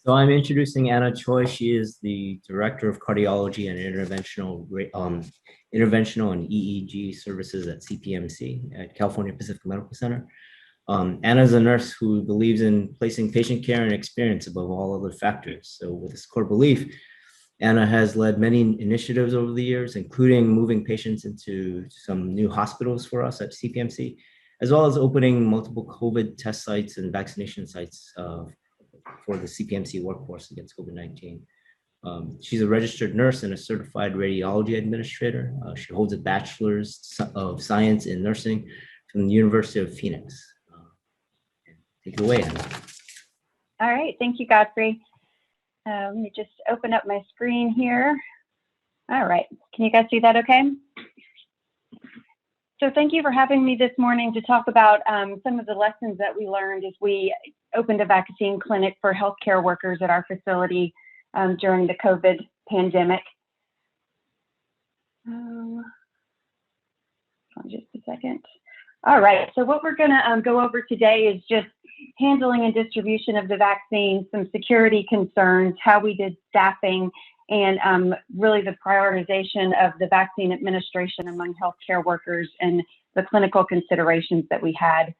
So I'm introducing Anna Choi. She is the Director of Cardiology and Interventional and EEG Services at CPMC at California Pacific Medical Center. Anna is a nurse who believes in placing patient care and experience above all other factors. So with this core belief, Anna has led many initiatives over the years, including moving patients into some new hospitals for us at CPMC, as well as opening multiple COVID test sites and vaccination sites for the CPMC workforce against COVID-19. She's a registered nurse and a certified radiology administrator. She holds a bachelor's of science in nursing from the University of Phoenix. Take it away, Anna. All right, thank you, Godfrey. Let me just open up my screen here. All right, can you guys see that okay? So thank you for having me this morning to talk about some of the lessons that we learned as we opened a vaccine clinic for healthcare workers at our facility during the COVID pandemic. Just a second. All right, so what we're gonna go over today is just handling and distribution of the vaccine, some security concerns, how we did staffing, and really the prioritization of the vaccine administration among healthcare workers and the clinical considerations that we had.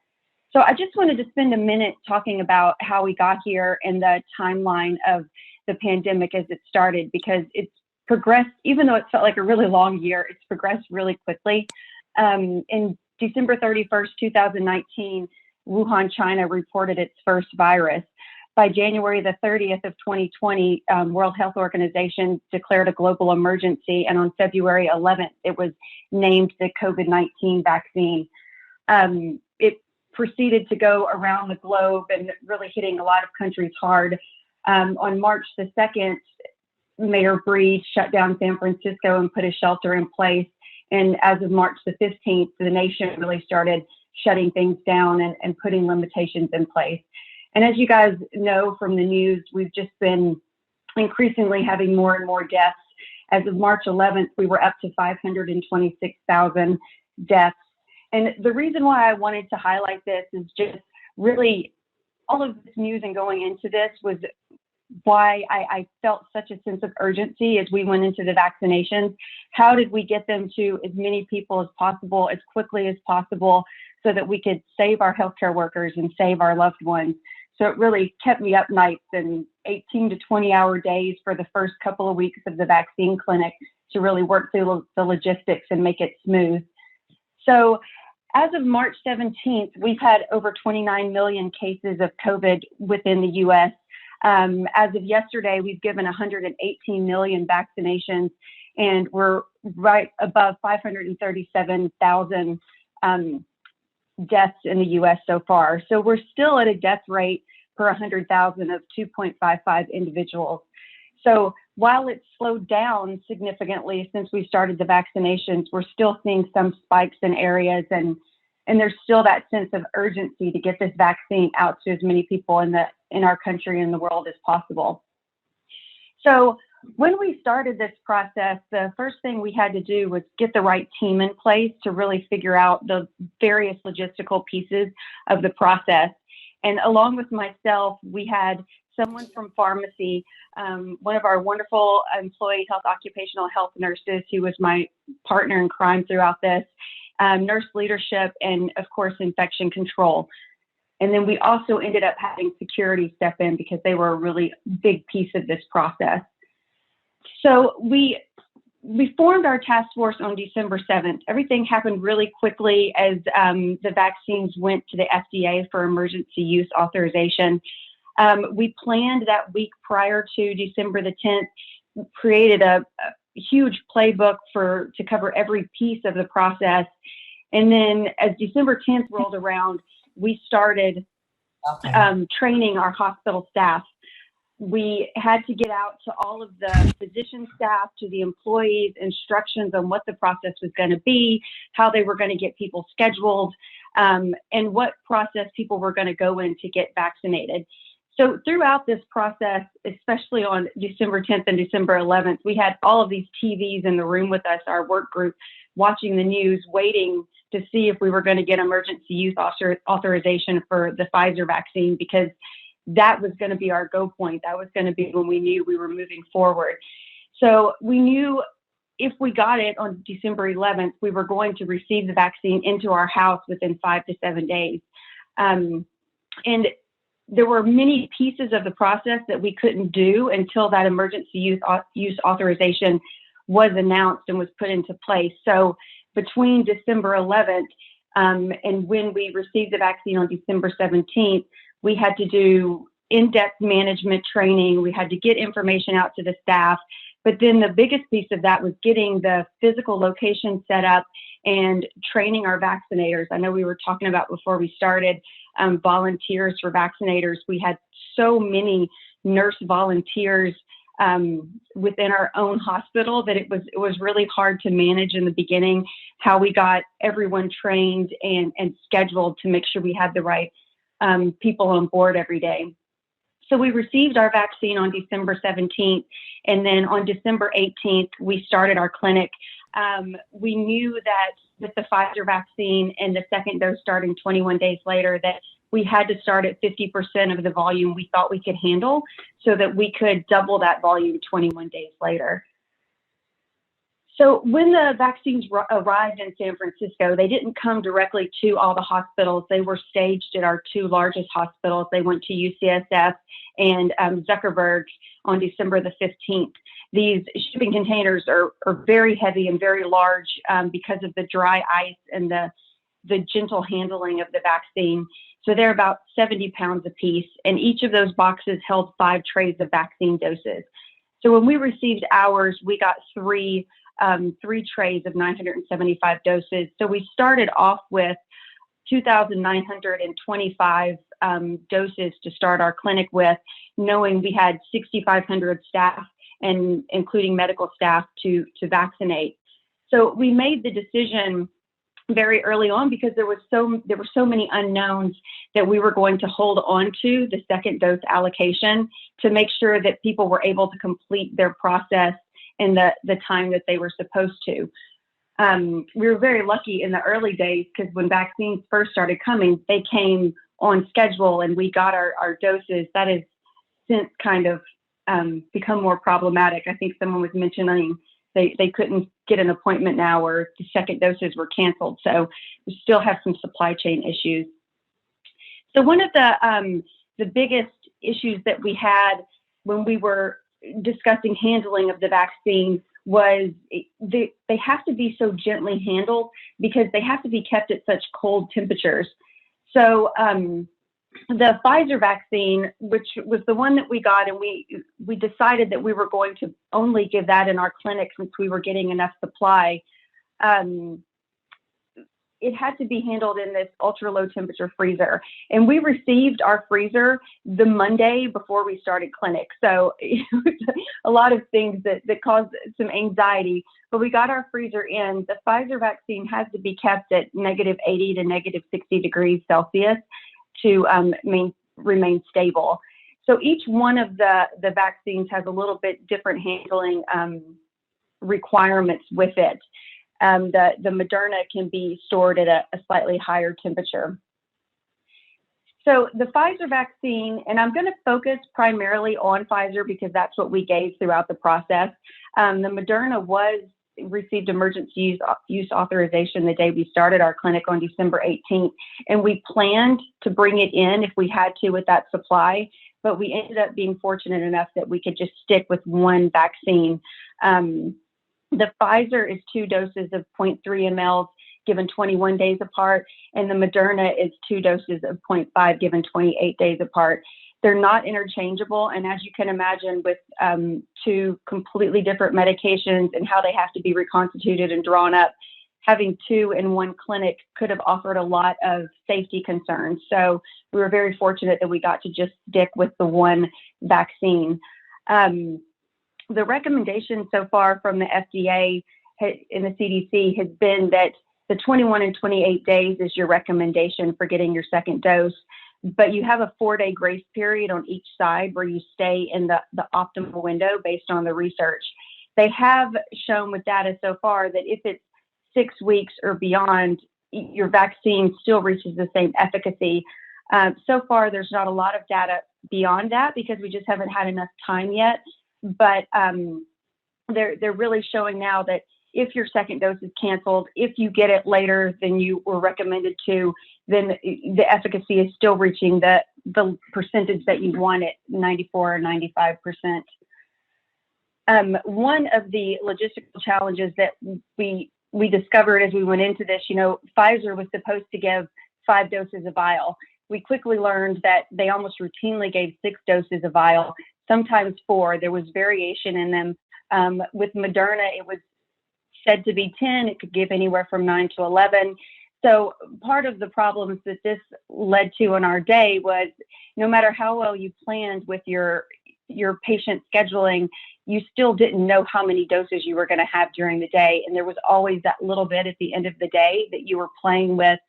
So I just wanted to spend a minute talking about how we got here and the timeline of the pandemic as it started, because it's progressed, even though it felt like a really long year, it's progressed really quickly. In December 31st, 2019, Wuhan, China reported its first virus. By January the 30th of 2020, World Health Organization declared a global emergency, and on February 11th, it was named the COVID-19 vaccine. It proceeded to go around the globe and really hitting a lot of countries hard. On March the 2nd, Mayor Breed shut down San Francisco and put a shelter in place. And as of March the 15th, the nation really started shutting things down and putting limitations in place. And as you guys know from the news, we've just been increasingly having more and more deaths. As of March 11th, we were up to 526,000 deaths. And the reason why I wanted to highlight this is just really all of this news and going into this was why I felt such a sense of urgency as we went into the vaccinations. How did we get them to as many people as possible, as quickly as possible, so that we could save our healthcare workers and save our loved ones? So it really kept me up nights and 18 to 20-hour days for the first couple of weeks of the vaccine clinic to really work through the logistics and make it smooth. So as of March 17th, we've had over 29 million cases of COVID within the U.S. As of yesterday, we've given 118 million vaccinations, and we're right above 537,000 deaths in the U.S. so far. So we're still at a death rate per 100,000 of 2.55 individuals. So while it's slowed down significantly since we started the vaccinations, we're still seeing some spikes in areas, and there's still that sense of urgency to get this vaccine out to as many people in our country and the world as possible. So when we started this process, the first thing we had to do was get the right team in place to really figure out the various logistical pieces of the process. And along with myself, we had someone from pharmacy, one of our wonderful employee health occupational health nurses who was my partner in crime throughout this, nurse leadership, and of course, infection control. And then we also ended up having security step in because they were a really big piece of this process. So we formed our task force on December 7th. Everything happened really quickly as the vaccines went to the FDA for emergency use authorization. We planned that week prior to December the 10th, created a huge playbook to cover every piece of the process. And then as December 10th rolled around, we started training our hospital staff. We had to get out to all of the physician staff, to the employees, instructions on what the process was going to be, how they were going to get people scheduled, and what process people were going to go in to get vaccinated. So throughout this process, especially on December 10th and December 11th, we had all of these TVs in the room with us, our work group, watching the news, waiting to see if we were going to get emergency use authorization for the Pfizer vaccine, because that was going to be our go point. That was going to be when we knew we were moving forward. So we knew if we got it on December 11th, we were going to receive the vaccine into our house within 5 to 7 days. And there were many pieces of the process that we couldn't do until that emergency use authorization was announced and was put into place. So between December 11th and when we received the vaccine on December 17th, we had to do in-depth management training. We had to get information out to the staff. But then the biggest piece of that was getting the physical location set up and training our vaccinators. I know we were talking about before we started volunteers for vaccinators. We had so many nurse volunteers within our own hospital that it was really hard to manage in the beginning how we got everyone trained and scheduled to make sure we had the right people on board every day. So we received our vaccine on December 17th, and then on December 18th, we started our clinic. We knew that with the Pfizer vaccine and the second dose starting 21 days later, that we had to start at 50% of the volume we thought we could handle so that we could double that volume 21 days later. So when the vaccines arrived in San Francisco, they didn't come directly to all the hospitals. They were staged at our two largest hospitals. They went to UCSF and Zuckerberg on December the 15th. These shipping containers are very heavy and very large because of the dry ice and the gentle handling of the vaccine. So they're about 70 pounds apiece, and each of those boxes held 5 trays of vaccine doses. So when we received ours, we got three trays of 975 doses. So we started off with 2,925 doses to start our clinic with, knowing we had 6,500 staff and including medical staff to vaccinate. So we made the decision very early on because there were so many unknowns that we were going to hold on to the second dose allocation to make sure that people were able to complete their process in the time that they were supposed to. We were very lucky in the early days because when vaccines first started coming, they came on schedule and we got our doses. That has since kind of become more problematic. I think someone was mentioning they couldn't get an appointment now or the second doses were canceled. So we still have some supply chain issues. So one of the biggest issues that we had when we were discussing handling of the vaccine was they have to be so gently handled because they have to be kept at such cold temperatures. So the Pfizer vaccine, which was the one that we got, and we decided that we were going to only give that in our clinic since we were getting enough supply. It had to be handled in this ultra low temperature freezer. And we received our freezer the Monday before we started clinic. So it was a lot of things that caused some anxiety, but we got our freezer in. The Pfizer vaccine has to be kept at -80 to -60 degrees Celsius to remain stable. So each one of the vaccines has a little bit different handling requirements with it. The Moderna can be stored at a slightly higher temperature. So the Pfizer vaccine, and I'm going to focus primarily on Pfizer because that's what we gave throughout the process. The Moderna received emergency use authorization the day we started our clinic on December 18th, and we planned to bring it in if we had to with that supply, but we ended up being fortunate enough that we could just stick with one vaccine. The Pfizer is 2 doses of 0.3 mL given 21 days apart, and the Moderna is 2 doses of 0.5 given 28 days apart. They're not interchangeable, and as you can imagine with 2 completely different medications and how they have to be reconstituted and drawn up, having 2 in one clinic could have offered a lot of safety concerns. So we were very fortunate that we got to just stick with the one vaccine. The recommendation so far from the FDA and the CDC has been that the 21 and 28 days is your recommendation for getting your second dose, but you have a 4-day grace period on each side where you stay in the optimal window based on the research. They have shown with data so far that if it's 6 weeks or beyond, your vaccine still reaches the same efficacy. So far, there's not a lot of data beyond that because we just haven't had enough time yet. But they're really showing now that if your second dose is canceled, if you get it later than you were recommended to, then the efficacy is still reaching the percentage that you want at 94 or 95%. One of the logistical challenges that we discovered as we went into this, Pfizer was supposed to give 5 doses a vial. We quickly learned that they almost routinely gave 6 doses a vial, sometimes 4. There was variation in them. With Moderna, it was said to be 10. It could give anywhere from 9 to 11. So part of the problems that this led to on our day was no matter how well you planned with your patient scheduling, you still didn't know how many doses you were going to have during the day. And there was always that little bit at the end of the day that you were playing with,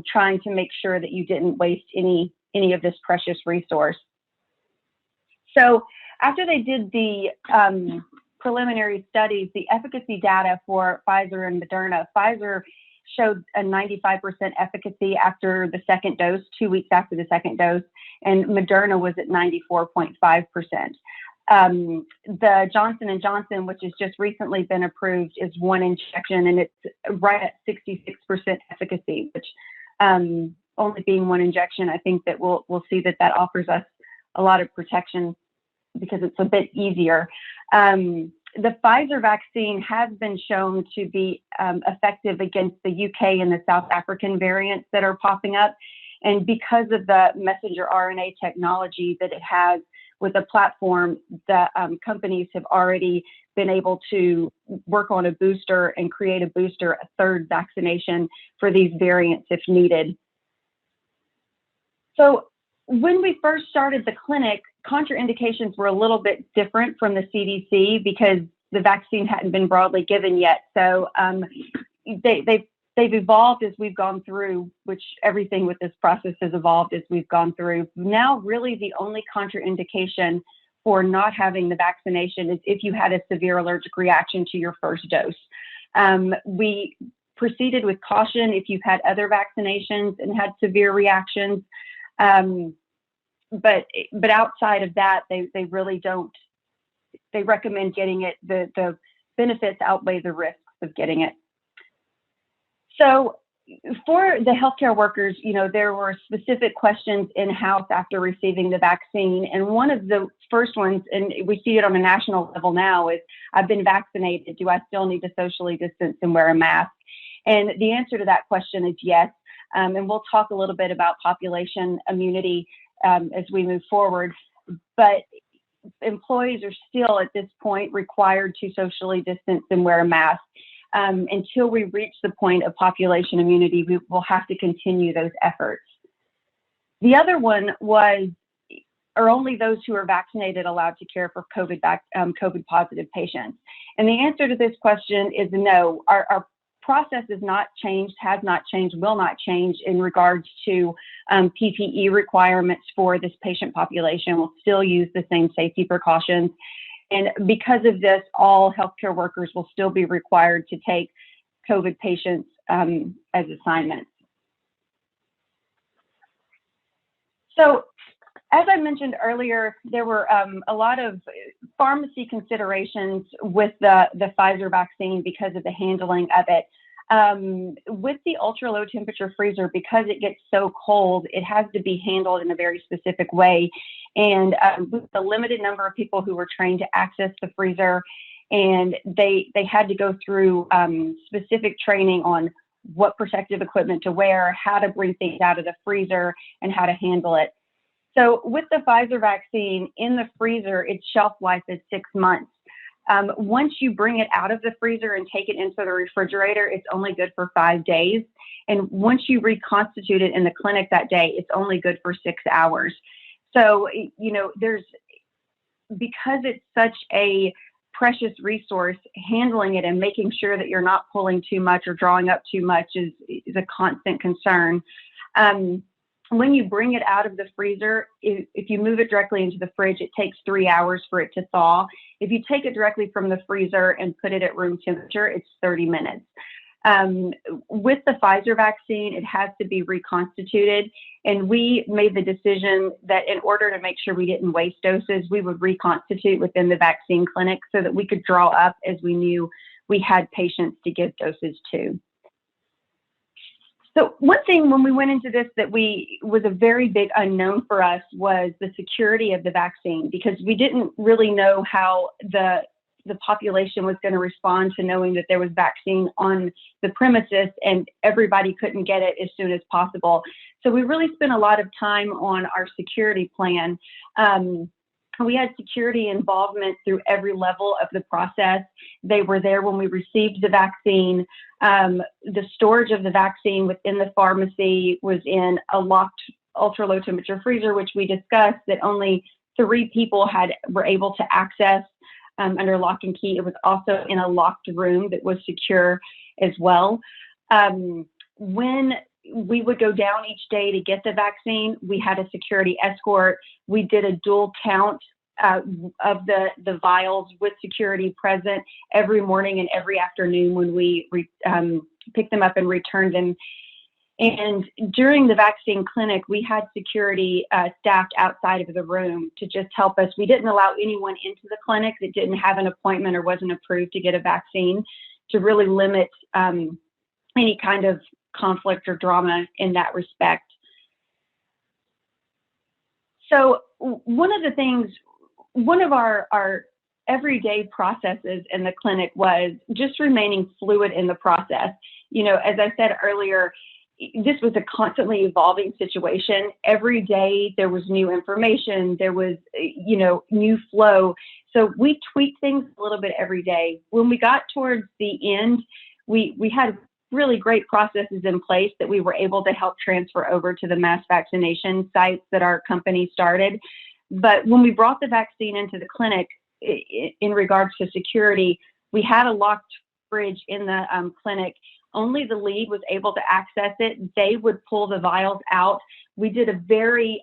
trying to make sure that you didn't waste any of this precious resource. So after they did the preliminary studies, the efficacy data for Pfizer and Moderna, Pfizer showed a 95% efficacy after the second dose, 2 weeks after the second dose, and Moderna was at 94.5%. The Johnson & Johnson, which has just recently been approved, is 1 injection, and it's right at 66% efficacy, which only being 1 injection, I think that we'll see that offers us a lot of protection because it's a bit easier. The Pfizer vaccine has been shown to be effective against the UK and the South African variants that are popping up. And because of the messenger RNA technology that it has with a platform, the companies have already been able to work on a booster and create a booster, a third vaccination for these variants if needed. So when we first started the clinic, contraindications were a little bit different from the CDC because the vaccine hadn't been broadly given yet. So they've evolved as we've gone through, which everything with this process has evolved as we've gone through. Now, really the only contraindication for not having the vaccination is if you had a severe allergic reaction to your first dose. We proceeded with caution if you've had other vaccinations and had severe reactions. But outside of that, they really don't. They recommend getting it. The benefits outweigh the risks of getting it. So for the healthcare workers, there were specific questions in-house after receiving the vaccine. And one of the first ones, and we see it on a national level now, is I've been vaccinated. Do I still need to socially distance and wear a mask? And the answer to that question is yes. And we'll talk a little bit about population immunity as we move forward. But employees are still at this point required to socially distance and wear a mask. Until we reach the point of population immunity, we will have to continue those efforts. The other one was, are only those who are vaccinated allowed to care for COVID positive patients? And the answer to this question is no. Our process has not changed, will not change in regards to PPE requirements for this patient population. We'll still use the same safety precautions. And because of this, all healthcare workers will still be required to take COVID patients as assignments. So as I mentioned earlier, there were a lot of pharmacy considerations with the Pfizer vaccine because of the handling of it. With the ultra low temperature freezer, because it gets so cold, it has to be handled in a very specific way. And with the limited number of people who were trained to access the freezer, and they had to go through specific training on what protective equipment to wear, how to bring things out of the freezer, and how to handle it. So with the Pfizer vaccine in the freezer, its shelf life is 6 months. Once you bring it out of the freezer and take it into the refrigerator, it's only good for 5 days. And once you reconstitute it in the clinic that day, it's only good for 6 hours. So, because it's such a precious resource, handling it and making sure that you're not pulling too much or drawing up too much is a constant concern. When you bring it out of the freezer, if you move it directly into the fridge, it takes 3 hours for it to thaw. If you take it directly from the freezer and put it at room temperature, it's 30 minutes. With the Pfizer vaccine, it has to be reconstituted. And we made the decision that in order to make sure we didn't waste doses, we would reconstitute within the vaccine clinic so that we could draw up as we knew we had patients to give doses to. So one thing when we went into this that was a very big unknown for us was the security of the vaccine, because we didn't really know how the population was going to respond to knowing that there was vaccine on the premises and everybody couldn't get it as soon as possible. So we really spent a lot of time on our security plan. We had security involvement through every level of the process. They were there when we received the vaccine. The storage of the vaccine within the pharmacy was in a locked ultra low temperature freezer, which we discussed that only 3 people were able to access under lock and key. It was also in a locked room that was secure as well. When we would go down each day to get the vaccine, we had a security escort. We did a dual count of the vials with security present every morning and every afternoon when we picked them up and returned them. And during the vaccine clinic, we had security staffed outside of the room to just help us. We didn't allow anyone into the clinic that didn't have an appointment or wasn't approved to get a vaccine, to really limit any kind of conflict or drama in that respect. So one of our everyday processes in the clinic was just remaining fluid in the process. You know, as I said earlier, this was a constantly evolving situation. Every day there was new information, there was, new flow. So we tweaked things a little bit every day. When we got towards the end, we had really great processes in place that we were able to help transfer over to the mass vaccination sites that our company started. But when we brought the vaccine into the clinic, in regards to security, we had a locked fridge in the clinic. Only the lead was able to access it. They would pull the vials out. We did a very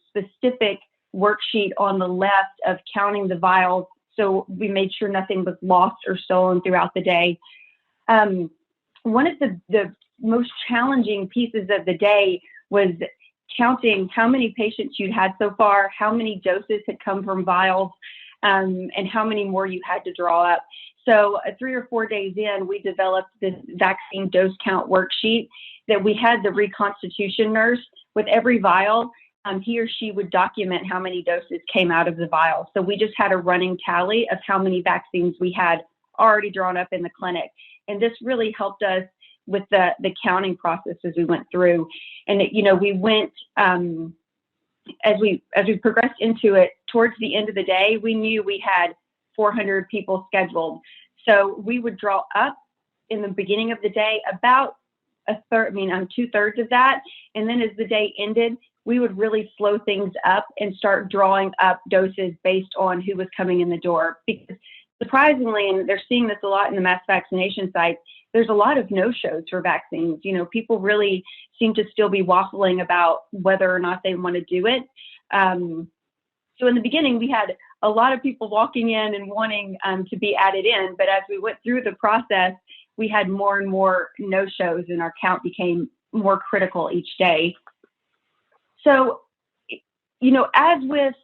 specific worksheet on the left of counting the vials, so we made sure nothing was lost or stolen throughout the day. One of the most challenging pieces of the day was counting how many patients you'd had so far, how many doses had come from vials, and how many more you had to draw up. So 3 or 4 days in, we developed this vaccine dose count worksheet that we had the reconstitution nurse with every vial. He or she would document how many doses came out of the vial. So we just had a running tally of how many vaccines we had already drawn up in the clinic. And this really helped us with the counting process as we went through. And, we went, as we progressed into it, towards the end of the day, we knew we had 400 people scheduled. So we would draw up in the beginning of the day about 2/3 of that. And then as the day ended, we would really slow things up and start drawing up doses based on who was coming in the door. Because surprisingly, and they're seeing this a lot in the mass vaccination sites, there's a lot of no-shows for vaccines. People really seem to still be waffling about whether or not they want to do it. So in the beginning, we had a lot of people walking in and wanting to be added in, but as we went through the process, we had more and more no-shows, and our count became more critical each day. So, as with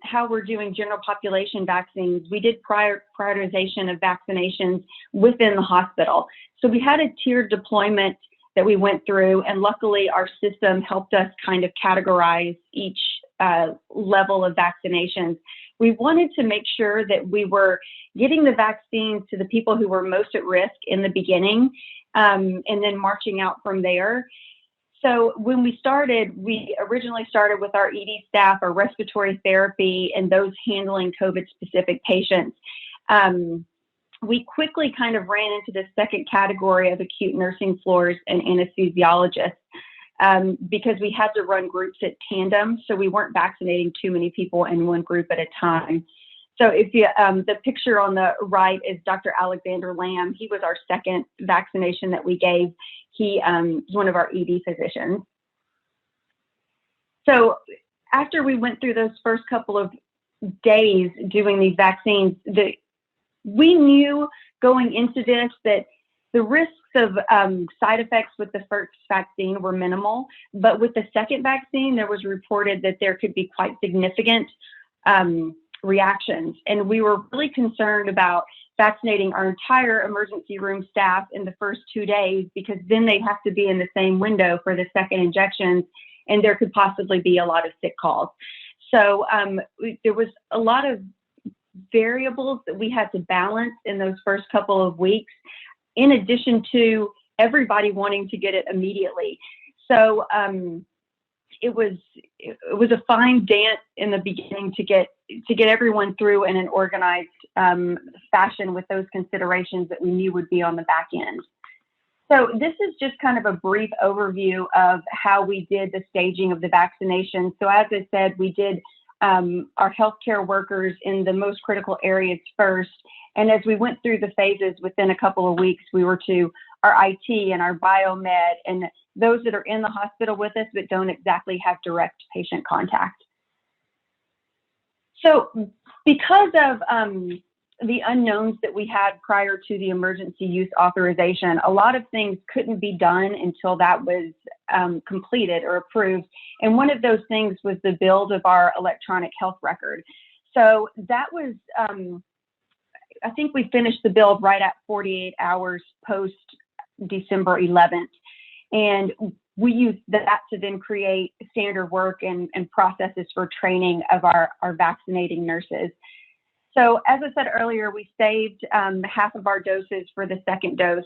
how we're doing general population vaccines, we did prioritization of vaccinations within the hospital. So we had a tiered deployment that we went through, and luckily our system helped us kind of categorize each level of vaccinations. We wanted to make sure that we were getting the vaccines to the people who were most at risk in the beginning, and then marching out from there. So when we originally started with our ED staff, our respiratory therapy, and those handling COVID-specific patients. We quickly kind of ran into the second category of acute nursing floors and anesthesiologists because we had to run groups at tandem, so we weren't vaccinating too many people in one group at a time. So if you, the picture on the right is Dr. Alexander Lamb. He was our second vaccination that we gave. He is one of our ED physicians. So after we went through those first couple of days doing these vaccines, we knew going into this that The risks of side effects with the first vaccine were minimal, but with the second vaccine, there was reported that there could be quite significant reactions. And we were really concerned about vaccinating our entire emergency room staff in the first 2 days, because then they have to be in the same window for the second injections, and there could possibly be a lot of sick calls. So there was a lot of variables that we had to balance in those first couple of weeks, in addition to everybody wanting to get it immediately. So it was a fine dance in the beginning to get everyone through in an organized fashion with those considerations that we knew would be on the back end. So this is just kind of a brief overview of how we did the staging of the vaccination. So as I said, we did our healthcare workers in the most critical areas first. And as we went through the phases, within a couple of weeks, we were to our IT and our biomed and those that are in the hospital with us but don't exactly have direct patient contact. So because of the unknowns that we had prior to the emergency use authorization, a lot of things couldn't be done until that was completed or approved. And one of those things was the build of our electronic health record. So that was, I think we finished the build right at 48 hours post December 11th. And we used that to then create standard work and processes for training of our vaccinating nurses. So as I said earlier, we saved half of our doses for the second dose.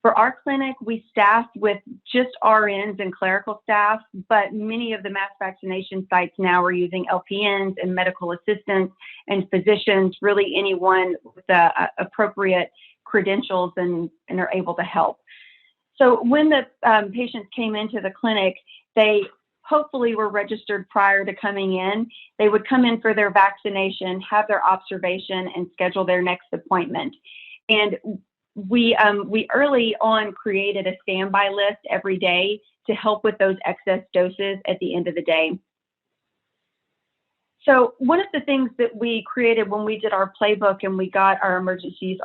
For our clinic, we staffed with just RNs and clerical staff, but many of the mass vaccination sites now are using LPNs and medical assistants and physicians, really anyone with the appropriate credentials and are able to help. So when the patients came into the clinic, they hopefully were registered prior to coming in. They would come in for their vaccination, have their observation, and schedule their next appointment. And we early on created a standby list every day to help with those excess doses at the end of the day. So one of the things that we created when we did our playbook and we got our emergency use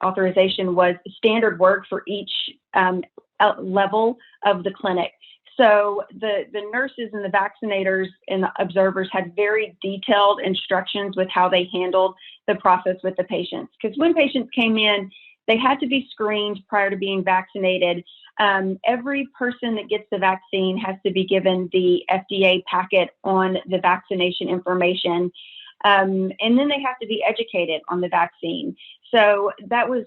authorization was standard work for each level of the clinic. So the nurses and the vaccinators and the observers had very detailed instructions with how they handled the process with the patients. Because when patients came in, they had to be screened prior to being vaccinated. Every person that gets the vaccine has to be given the FDA packet on the vaccination information. And then they have to be educated on the vaccine. So that was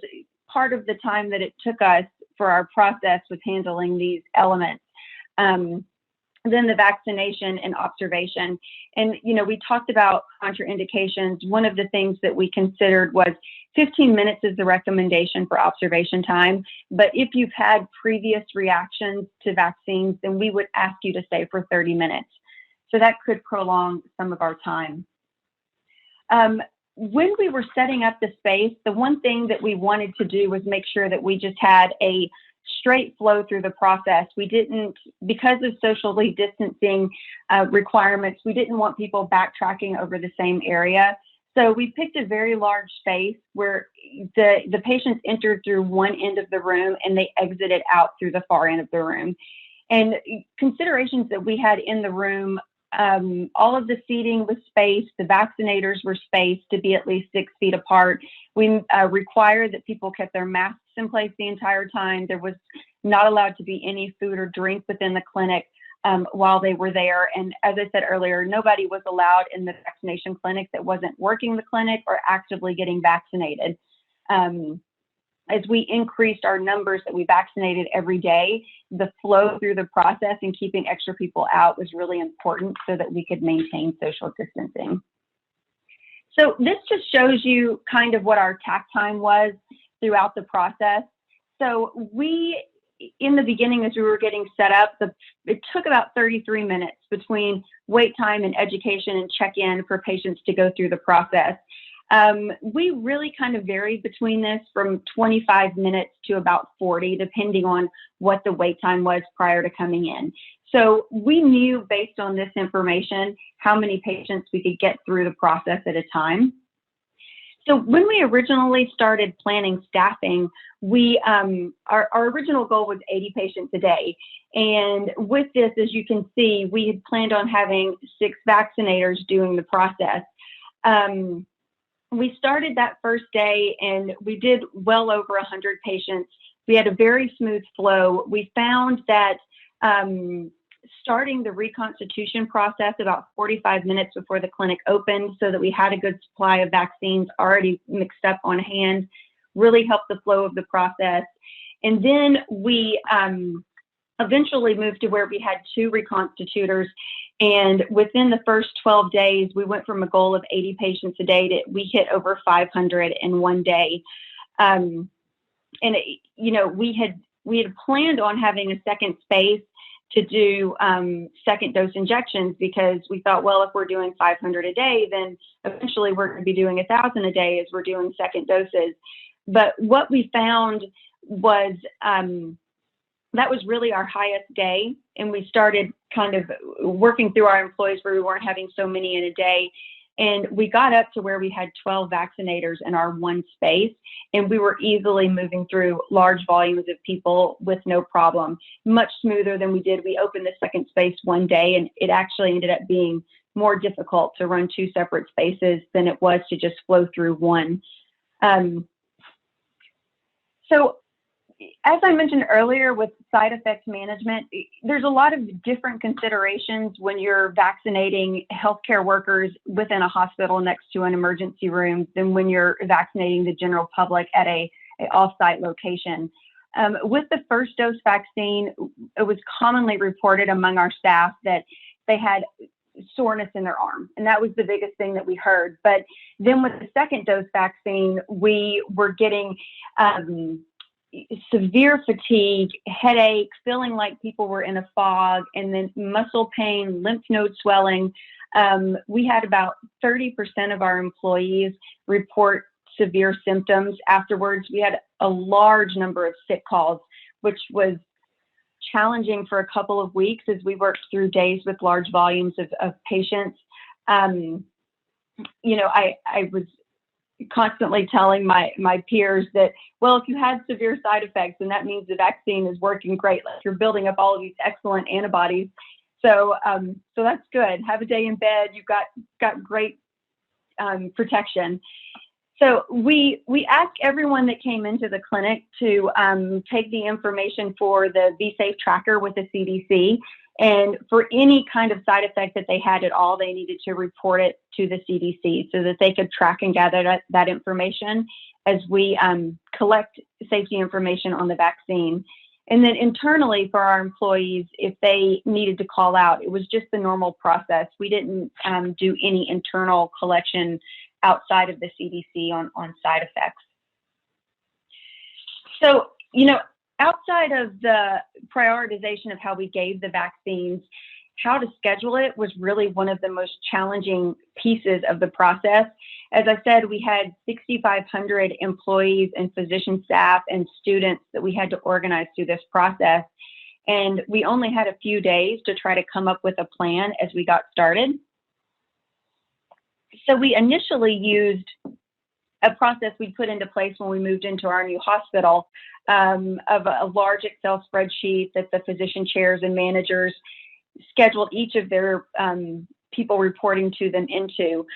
part of the time that it took us for our process with handling these elements. Then the vaccination and observation. And, you know, we talked about contraindications. One of the things that we considered was 15 minutes is the recommendation for observation time. But if you've had previous reactions to vaccines, then we would ask you to stay for 30 minutes. So that could prolong some of our time. When we were setting up the space, the one thing that we wanted to do was make sure that we just had a straight flow through the process. We didn't, because of socially distancing requirements, we didn't want people backtracking over the same area. So we picked a very large space where the patients entered through one end of the room and they exited out through the far end of the room. And considerations that we had in the room, all of the seating was spaced, the vaccinators were spaced to be at least 6 feet apart. We required that people kept their masks in place the entire time. There was not allowed to be any food or drink within the clinic while they were there. And as I said earlier, nobody was allowed in the vaccination clinic that wasn't working the clinic or actively getting vaccinated. As we increased our numbers that we vaccinated every day, the flow through the process and keeping extra people out was really important so that we could maintain social distancing. So this just shows you kind of what our tack time was throughout the process. So we, in the beginning, as we were getting set up, it took about 33 minutes between wait time and education and check-in for patients to go through the process. We really kind of varied between this from 25 minutes to about 40, depending on what the wait time was prior to coming in. So we knew based on this information how many patients we could get through the process at a time. So when we originally started planning staffing, we our original goal was 80 patients a day. And with this, as you can see, we had planned on having 6 vaccinators doing the process. We started that first day and we did well over 100 patients. We had a very smooth flow. We found that starting the reconstitution process about 45 minutes before the clinic opened so that we had a good supply of vaccines already mixed up on hand really helped the flow of the process. And then we eventually moved to where we had 2 reconstitutors. And within the first 12 days, we went from a goal of 80 patients a day to we hit over 500 in one day. And we had planned on having a second space to do second dose injections because we thought, well, if we're doing 500 a day, then eventually we're going to be doing 1,000 a day as we're doing second doses. But what we found was that was really our highest day. And we started kind of working through our employees where we weren't having so many in a day. And we got up to where we had 12 vaccinators in our one space, and we were easily moving through large volumes of people with no problem, much smoother than we did. We opened the second space one day, and it actually ended up being more difficult to run 2 separate spaces than it was to just flow through one. So as I mentioned earlier with side effect management, there's a lot of different considerations when you're vaccinating healthcare workers within a hospital next to an emergency room than when you're vaccinating the general public at a off-site location. With the first dose vaccine, it was commonly reported among our staff that they had soreness in their arm, and that was the biggest thing that we heard. But then with the second dose vaccine, we were getting severe fatigue, headache, feeling like people were in a fog, and then muscle pain, lymph node swelling. We had about 30% of our employees report severe symptoms afterwards. We had a large number of sick calls, which was challenging for a couple of weeks as we worked through days with large volumes of patients. I was constantly telling my peers that, well, if you had severe side effects, then that means the vaccine is working great. Like you're building up all of these excellent antibodies. So that's good. Have a day in bed. You've got great protection. So we asked everyone that came into the clinic to take the information for the VSafe tracker with the CDC. And for any kind of side effect that they had at all, they needed to report it to the CDC so that they could track and gather that information as we collect safety information on the vaccine. And then internally for our employees, if they needed to call out, it was just the normal process. We didn't do any internal collection outside of the CDC on side effects. So, outside of the prioritization of how we gave the vaccines, how to schedule it was really one of the most challenging pieces of the process. As I said, we had 6,500 employees and physician staff and students that we had to organize through this process. And we only had a few days to try to come up with a plan as we got started. So we initially used a process we put into place when we moved into our new hospital of a large Excel spreadsheet that the physician chairs and managers scheduled each of their people reporting to them into.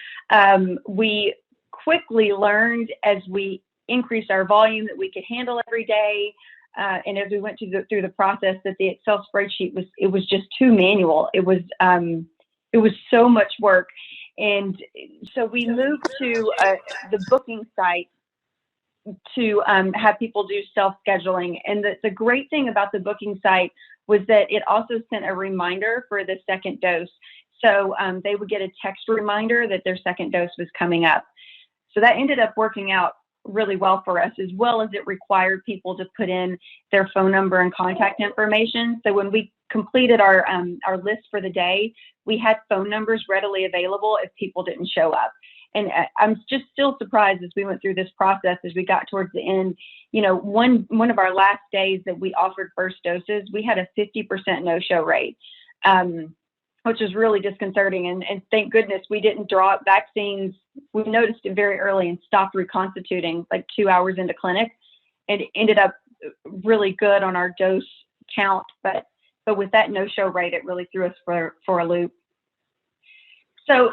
We quickly learned as we increased our volume that we could handle every day. And as we went through the process, that the Excel spreadsheet was just too manual. It was so much work. And so we moved to the booking site to have people do self-scheduling. And the great thing about the booking site was that it also sent a reminder for the second dose. So they would get a text reminder that their second dose was coming up. So that ended up working out really well for us, as well as it required people to put in their phone number and contact information. So when we completed our list for the day, we had phone numbers readily available if people didn't show up. And I'm just still surprised as we went through this process, as we got towards the end, one of our last days that we offered first doses, we had a 50% no-show rate, which is really disconcerting. And thank goodness we didn't draw up vaccines we noticed it very early and stopped reconstituting like 2 hours into clinic, and ended up really good on our dose count. But with that no-show rate, it really threw us for a loop. So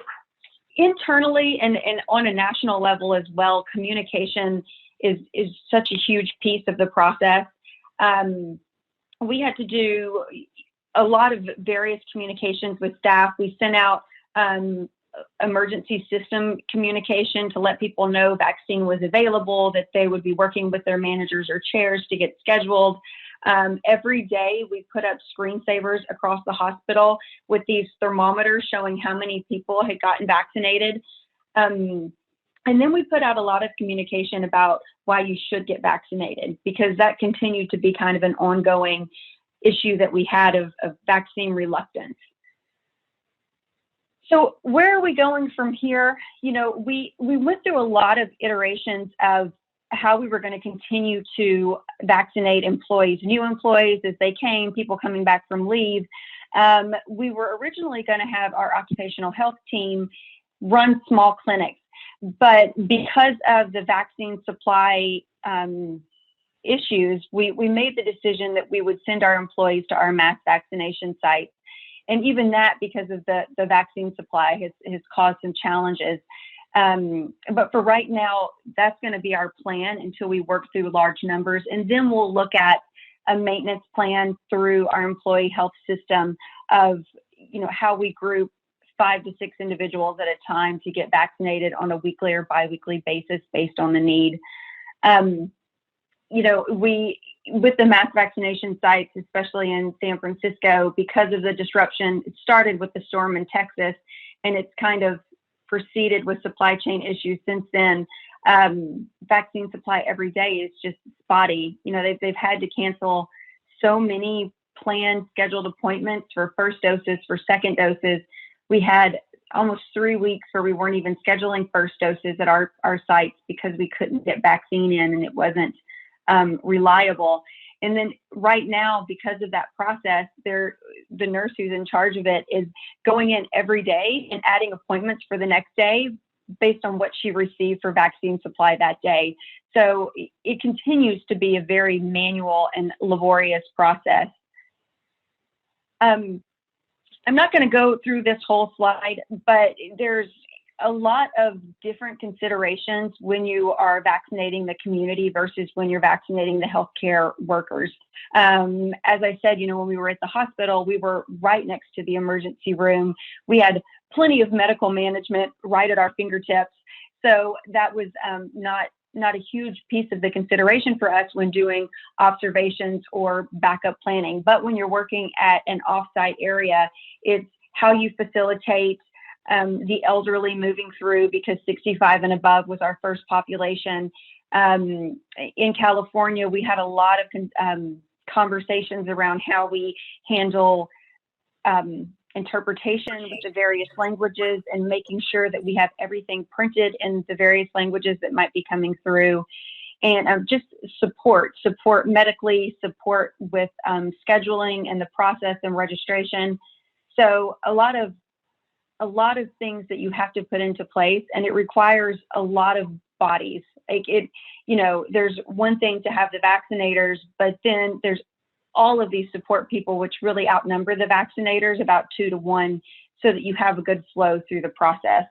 internally and on a national level as well, communication is such a huge piece of the process. We had to do a lot of various communications with staff. We sent out emergency system communication to let people know vaccine was available, that they would be working with their managers or chairs to get scheduled. Every day we put up screensavers across the hospital with these thermometers showing how many people had gotten vaccinated. And then we put out a lot of communication about why you should get vaccinated, because that continued to be kind of an ongoing issue that we had of vaccine reluctance. So where are we going from here? You know, we went through a lot of iterations of how we were going to continue to vaccinate employees, new employees as they came, people coming back from leave. We were originally going to have our occupational health team run small clinics, but because of the vaccine supply issues, we made the decision that we would send our employees to our mass vaccination sites. And even that, because of the vaccine supply, has caused some challenges. But for right now, that's going to be our plan until we work through large numbers. And then we'll look at a maintenance plan through our employee health system of, you know, how we group 5 to 6 individuals at a time to get vaccinated on a weekly or biweekly basis based on the need. You know, with the mass vaccination sites, especially in San Francisco, because of the disruption, it started with the storm in Texas, and it's kind of proceeded with supply chain issues since then. Vaccine supply every day is just spotty. You know, they've had to cancel so many planned scheduled appointments for first doses, for second doses. We had almost 3 weeks where we weren't even scheduling first doses at our sites because we couldn't get vaccine in and it wasn't reliable. And then right now, because of that process, the nurse who's in charge of it is going in every day and adding appointments for the next day based on what she received for vaccine supply that day. So it continues to be a very manual and laborious process. I'm not going to go through this whole slide, but there's a lot of different considerations when you are vaccinating the community versus when you're vaccinating the healthcare workers. As I said, you know, when we were at the hospital, we were right next to the emergency room. We had plenty of medical management right at our fingertips. So that was not a huge piece of the consideration for us when doing observations or backup planning. But when you're working at an offsite area, it's how you facilitate the elderly moving through, because 65 and above was our first population. In California, we had a lot of conversations around how we handle interpretation with the various languages and making sure that we have everything printed in the various languages that might be coming through. And just support medically, support with scheduling and the process and registration. So a lot of things that you have to put into place, and it requires a lot of bodies. Like you know, there's one thing to have the vaccinators, but then there's all of these support people, which really outnumber the vaccinators about 2 to 1, so that you have a good flow through the process.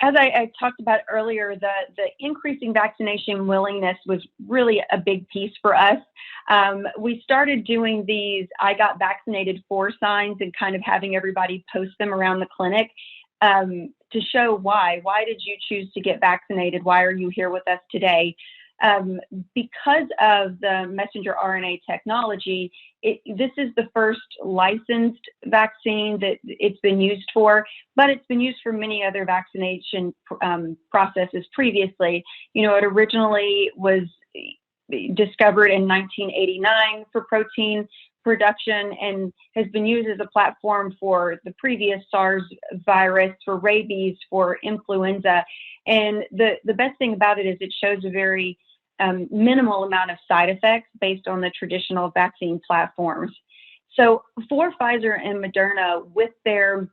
As I talked about earlier, the increasing vaccination willingness was really a big piece for us. We started doing these "I got vaccinated for" signs and kind of having everybody post them around the clinic to show why. Why did you choose to get vaccinated? Why are you here with us today? Because of the messenger RNA technology, this is the first licensed vaccine that it's been used for, but it's been used for many other vaccination processes previously. You know, it originally was discovered in 1989 for protein production and has been used as a platform for the previous SARS virus, for rabies, for influenza. And the best thing about it is it shows a very minimal amount of side effects based on the traditional vaccine platforms. So for Pfizer and Moderna, with their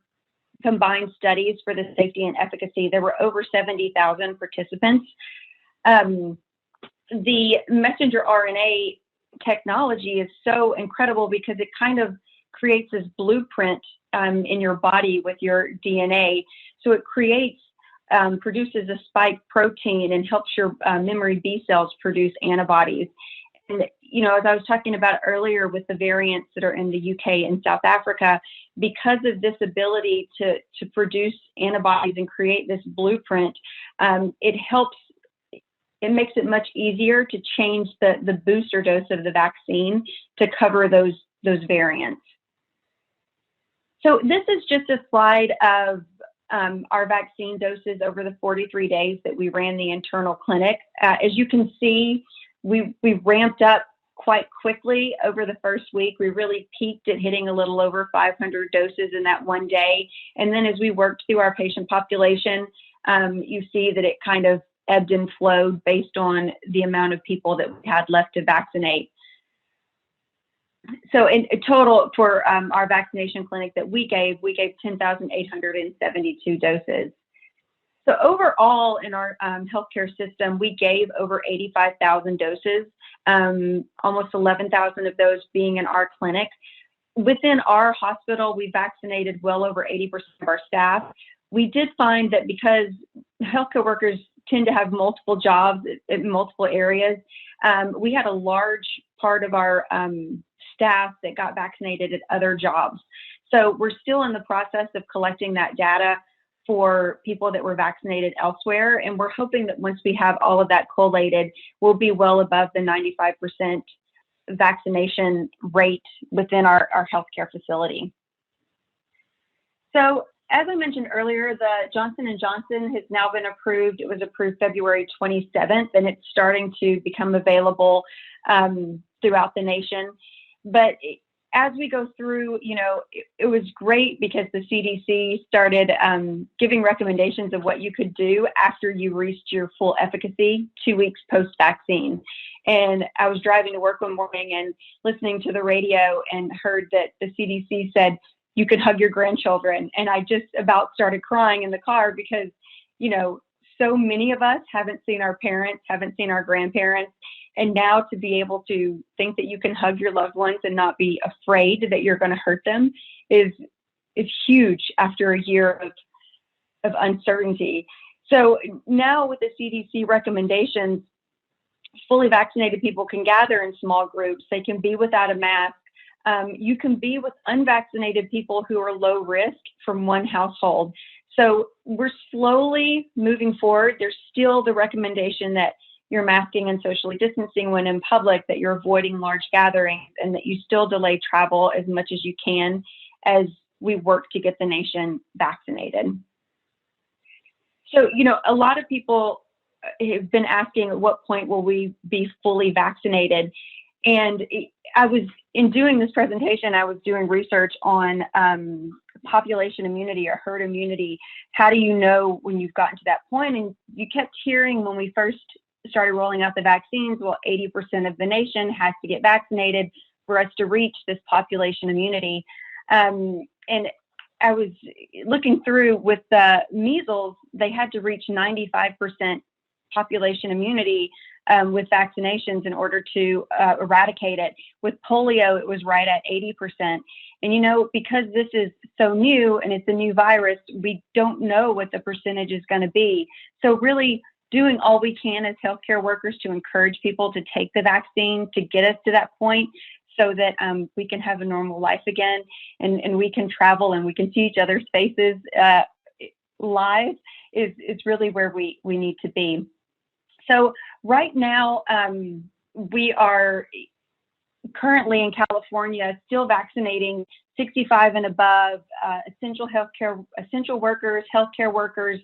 combined studies for the safety and efficacy. There were over 70,000 participants. The messenger RNA technology is so incredible because it kind of creates this blueprint in your body with your DNA. So it produces a spike protein and helps your memory B cells produce antibodies. And, you know, as I was talking about earlier with the variants that are in the UK and South Africa, because of this ability to produce antibodies and create this blueprint, it makes it much easier to change the booster dose of the vaccine to cover those variants. So this is just a slide of our vaccine doses over the 43 days that we ran the internal clinic. As you can see, we ramped up quite quickly over the first week. We really peaked at hitting a little over 500 doses in that one day. And then as we worked through our patient population, you see that it kind of ebbed and flowed based on the amount of people that we had left to vaccinate. So in total for our vaccination clinic that we gave 10,872 doses. So overall in our healthcare system, we gave over 85,000 doses, almost 11,000 of those being in our clinic. Within our hospital, we vaccinated well over 80% of our staff. We did find that because healthcare workers tend to have multiple jobs in multiple areas, we had a large part of our staff that got vaccinated at other jobs. So we're still in the process of collecting that data for people that were vaccinated elsewhere. And we're hoping that once we have all of that collated, we'll be well above the 95% vaccination rate within our healthcare facility. So as I mentioned earlier, the Johnson & Johnson has now been approved. It was approved February 27th, and it's starting to become available throughout the nation. But as we go through, you know, it was great because the CDC started giving recommendations of what you could do after you reached your full efficacy 2 weeks post-vaccine. And I was driving to work one morning and listening to the radio and heard that the CDC said you could hug your grandchildren. And I just about started crying in the car because, you know, so many of us haven't seen our parents, haven't seen our grandparents. And now to be able to think that you can hug your loved ones and not be afraid that you're going to hurt them is huge after a year of uncertainty. So now with the CDC recommendations, fully vaccinated people can gather in small groups. They can be without a mask. You can be with unvaccinated people who are low risk from one household. So we're slowly moving forward. There's still the recommendation that you're masking and socially distancing when in public, that you're avoiding large gatherings, and that you still delay travel as much as you can as we work to get the nation vaccinated. So, you know, a lot of people have been asking at what point will we be fully vaccinated? And in doing this presentation, I was doing research on population immunity or herd immunity. How do you know when you've gotten to that point? And you kept hearing when we first started rolling out the vaccines, well, 80% of the nation has to get vaccinated for us to reach this population immunity. And I was looking through with the measles, they had to reach 95% population immunity with vaccinations in order to eradicate it. With polio, it was right at 80%. And, you know, because this is so new and it's a new virus, we don't know what the percentage is going to be. So really doing all we can as healthcare workers to encourage people to take the vaccine to get us to that point so that we can have a normal life again, and we can travel and we can see each other's faces live is really where we need to be. So right now, we are currently in California still vaccinating 65 and above, essential workers, healthcare workers.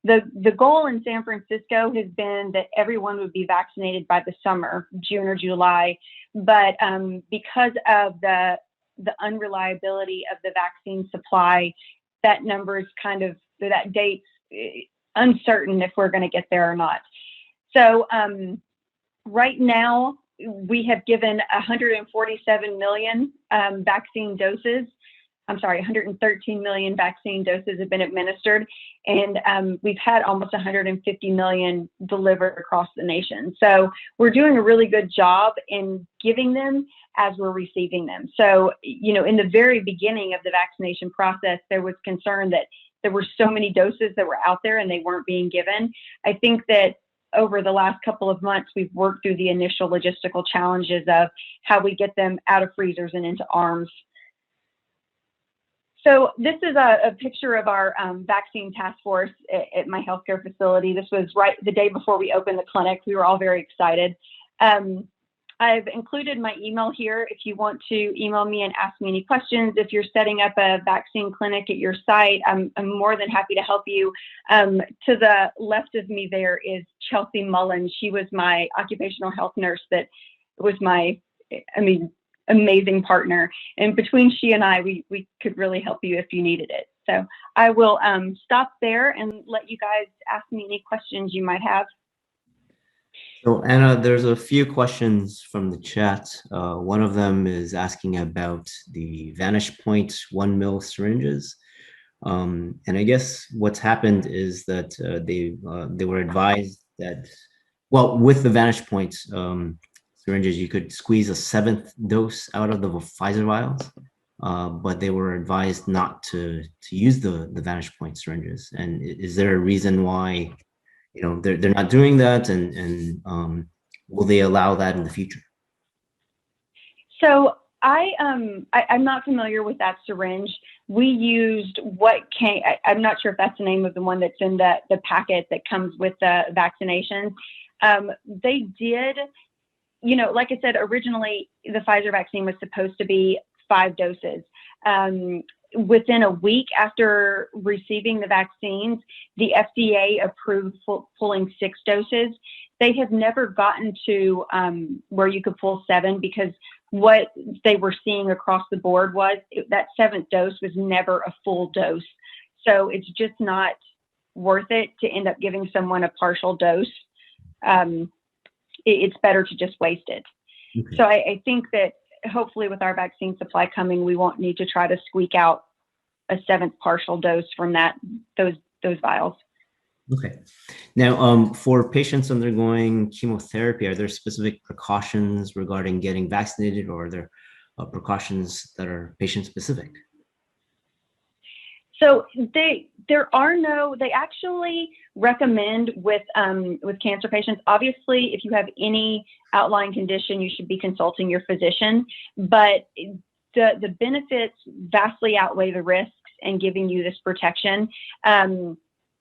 The goal in San Francisco has been that everyone would be vaccinated by the summer, June or July. But because of the unreliability of the vaccine supply, that number is that date's uncertain if we're going to get there or not. So right now, we have given 147 million vaccine doses. I'm sorry, 113 million vaccine doses have been administered, and we've had almost 150 million delivered across the nation. So we're doing a really good job in giving them as we're receiving them. So, in the very beginning of the vaccination process, there was concern that there were so many doses that were out there and they weren't being given. I think that over the last couple of months, we've worked through the initial logistical challenges of how we get them out of freezers and into arms. So this is a picture of our vaccine task force at my healthcare facility. This was right the day before we opened the clinic. We were all very excited. I've included my email here if you want to email me and ask me any questions. If you're setting up a vaccine clinic at your site, I'm more than happy to help you. To the left of me there is Chelsea Mullins. She was my occupational health nurse that was my, amazing partner. And between she and I, we could really help you if you needed it. So I will stop there and let you guys ask me any questions you might have. So Anna, there's a few questions from the chat. One of them is asking about the Vanish Point 1 ml syringes. And I guess what's happened is that they were advised that, well, with the Vanish Point syringes, you could squeeze a 7th dose out of the Pfizer vials, but they were advised not to use the Vanish Point syringes. And is there a reason why they're not doing that, and will they allow that in the future? So I'm not familiar with that syringe. We used I'm not sure if that's the name of the one that's in the packet that comes with the vaccination. They did, like I said, originally the Pfizer vaccine was supposed to be 5 doses. Within a week after receiving the vaccines, the FDA approved pulling 6 doses. They have never gotten to where you could pull 7, because what they were seeing across the board was that 7th dose was never a full dose. So it's just not worth it to end up giving someone a partial dose. It's better to just waste it. Okay. So I think that hopefully with our vaccine supply coming, we won't need to try to squeak out a 7th partial dose from those vials. Okay. Now, for patients undergoing chemotherapy, are there specific precautions regarding getting vaccinated, or are there precautions that are patient specific? So they actually recommend with cancer patients, obviously, if you have any outlying condition, you should be consulting your physician, but the benefits vastly outweigh the risks in giving you this protection.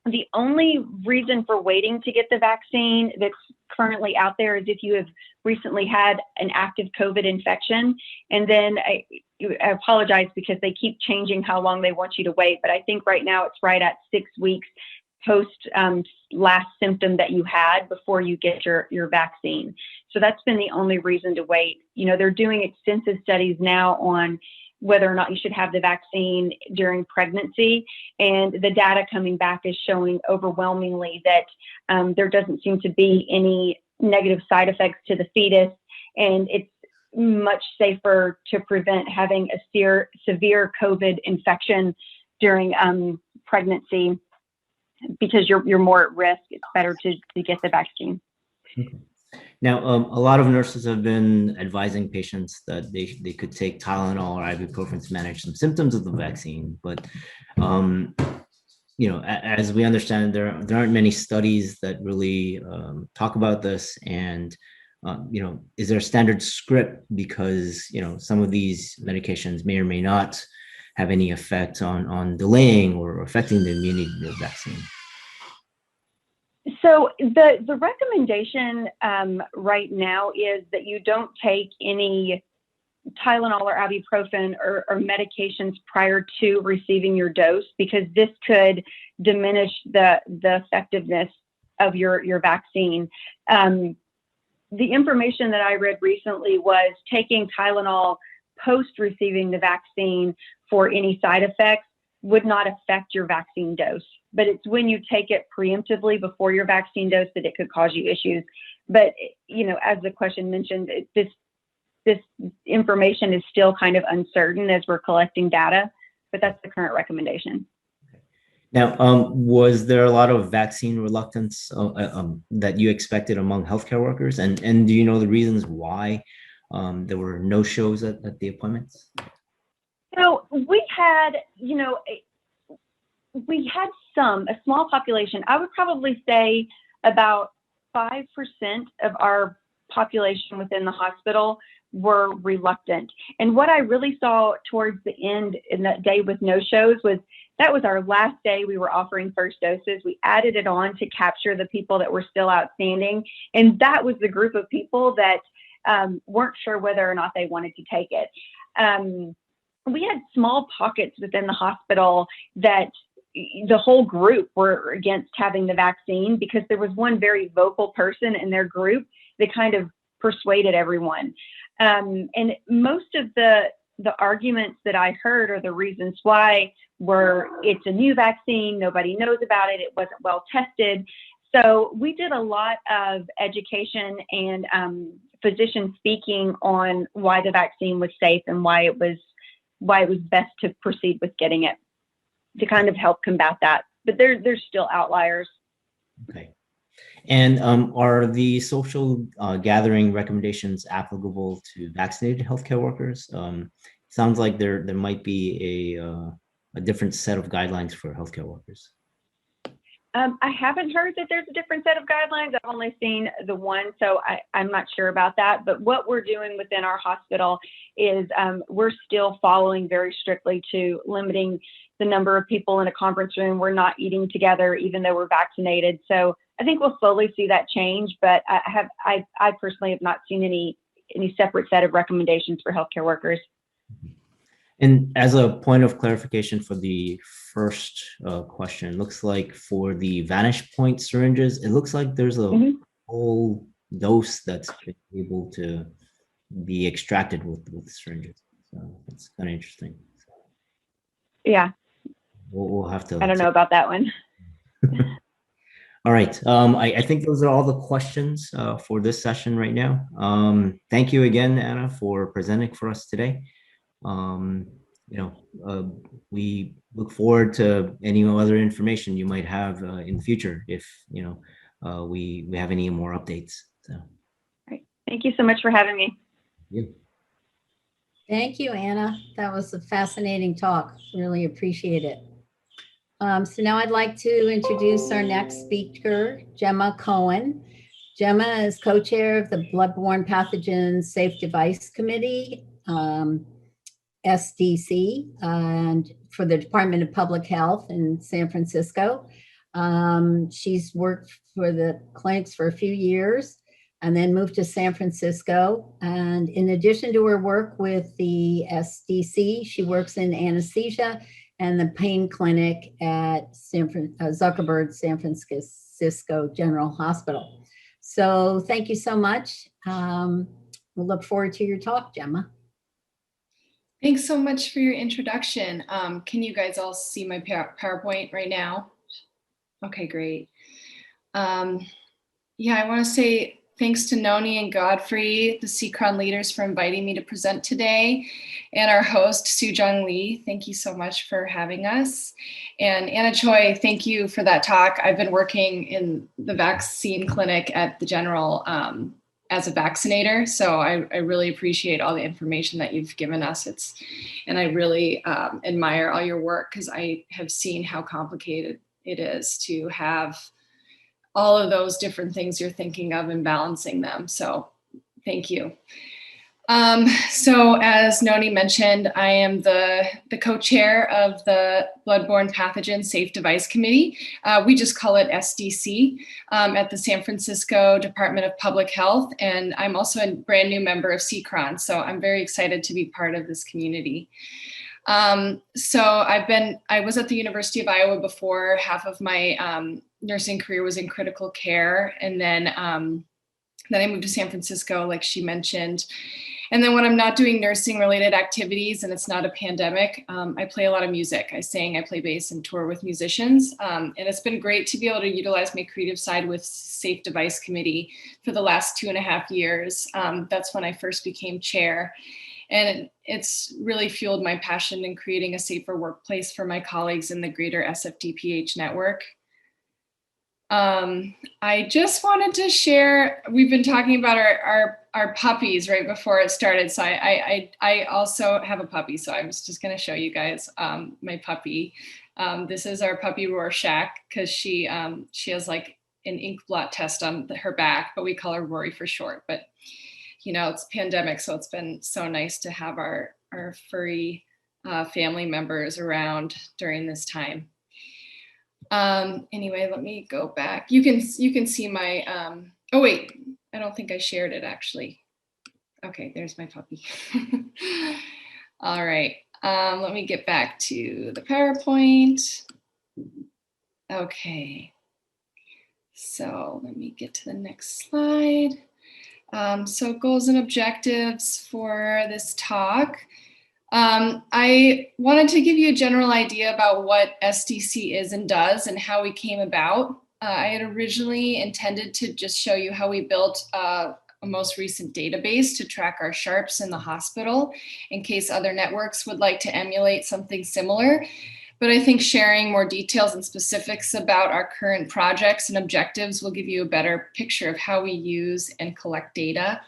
The only reason for waiting to get the vaccine that's currently out there is if you have recently had an active COVID infection. And then I apologize because they keep changing how long they want you to wait, but I think right now it's right at 6 weeks post last symptom that you had before you get your vaccine. So that's been the only reason to wait. They're doing extensive studies now on whether or not you should have the vaccine during pregnancy. And the data coming back is showing overwhelmingly that there doesn't seem to be any negative side effects to the fetus. And it's much safer to prevent having a severe COVID infection during pregnancy, because you're more at risk. It's better to get the vaccine. Okay. Now, a lot of nurses have been advising patients that they could take Tylenol or ibuprofen to manage some symptoms of the vaccine. But, as we understand, there aren't many studies that really talk about this. And, is there a standard script? Because, some of these medications may or may not have any effect on delaying or affecting the immunity of the vaccine. So the recommendation right now is that you don't take any Tylenol or ibuprofen or medications prior to receiving your dose, because this could diminish the effectiveness of your vaccine. The information that I read recently was taking Tylenol post receiving the vaccine for any side effects would not affect your vaccine dose. But it's when you take it preemptively before your vaccine dose that it could cause you issues. But, as the question mentioned, this information is still kind of uncertain as we're collecting data. but that's the current recommendation. Now, was there a lot of vaccine reluctance that you expected among healthcare workers? And do you know the reasons why there were no shows at the appointments? So we had, we had a small population. I would probably say about 5% of our population within the hospital were reluctant. And what I really saw towards the end in that day with no shows was that was our last day we were offering first doses. We added it on to capture the people that were still outstanding. And that was the group of people that weren't sure whether or not they wanted to take it. We had small pockets within the hospital that the whole group were against having the vaccine because there was one very vocal person in their group that kind of persuaded everyone. And most of the arguments that I heard or the reasons why were it's a new vaccine, nobody knows about it, it wasn't well tested. So we did a lot of education and physician speaking on why the vaccine was safe and why it was best to proceed with getting it to kind of help combat that. But there's still outliers. Okay. And are the social gathering recommendations applicable to vaccinated healthcare workers? Sounds like there might be a different set of guidelines for healthcare workers. I haven't heard that there's a different set of guidelines. I've only seen the one, so I'm not sure about that. But what we're doing within our hospital is we're still following very strictly to limiting the number of people in a conference room. We're not eating together, even though we're vaccinated. So I think we'll slowly see that change. But I personally have not seen any separate set of recommendations for healthcare workers. And as a point of clarification for the first question, it looks like for the Vanish Point syringes, it looks like there's a whole dose that's able to be extracted with the syringes. So that's kind of interesting. Yeah. We'll have to. I don't know about that one. All right. I think those are all the questions for this session right now. Thank you again, Anna, for presenting for us today. We look forward to any other information you might have in the future if we have any more updates. So, all right. Thank you so much for having me. Yeah. Thank you, Anna. That was a fascinating talk. Really appreciate it. So now I'd like to introduce our next speaker, Gemma Cohen. Gemma is co-chair of the Bloodborne Pathogens Safe Device Committee, SDC, and for the Department of Public Health in San Francisco. She's worked for the clinics for a few years and then moved to San Francisco. And in addition to her work with the SDC, she works in anesthesia and the pain clinic at Zuckerberg San Francisco General Hospital. So thank you so much. We'll look forward to your talk, Gemma. Thanks so much for your introduction. Can you guys all see my PowerPoint right now? Okay, great. Yeah, I want to say thanks to Noni and Godfrey, the CECRAOHN leaders, for inviting me to present today, and our host, Soo-Jung Lee. Thank you so much for having us. And Anna Choi, thank you for that talk. I've been working in the vaccine clinic at the General as a vaccinator, so I really appreciate all the information that you've given us. And I really admire all your work because I have seen how complicated it is to have all of those different things you're thinking of and balancing them. So thank you. So as Noni mentioned, I am the co-chair of the Bloodborne Pathogen Safe Device Committee. We just call it SDC at the San Francisco Department of Public Health. And I'm also a brand new member of CECRAOHN. So I'm very excited to be part of this community. So I was at the University of Iowa before. Half of my nursing career was in critical care. And then I moved to San Francisco, like she mentioned. And then when I'm not doing nursing related activities and it's not a pandemic, I play a lot of music. I sing, I play bass and tour with musicians. And it's been great to be able to utilize my creative side with Safe Device Committee for the last 2.5 years. That's when I first became chair. And it's really fueled my passion in creating a safer workplace for my colleagues in the greater SFDPH network. I just wanted to share, we've been talking about our puppies right before it started. So I also have a puppy. So I was just going to show you guys my puppy. This is our puppy Rorschach, because she has like an ink blot test on her back, but we call her Rory for short. But you know, it's pandemic, so it's been so nice to have our furry family members around during this time. Anyway, let me go back. You can see my, oh wait, I don't think I shared it actually. Okay, there's my puppy. All right, let me get back to the PowerPoint. Okay, so let me get to the next slide. So goals and objectives for this talk. I wanted to give you a general idea about what SDC is and does and how we came about. I had originally intended to just show you how we built a most recent database to track our sharps in the hospital in case other networks would like to emulate something similar. But I think sharing more details and specifics about our current projects and objectives will give you a better picture of how we use and collect data.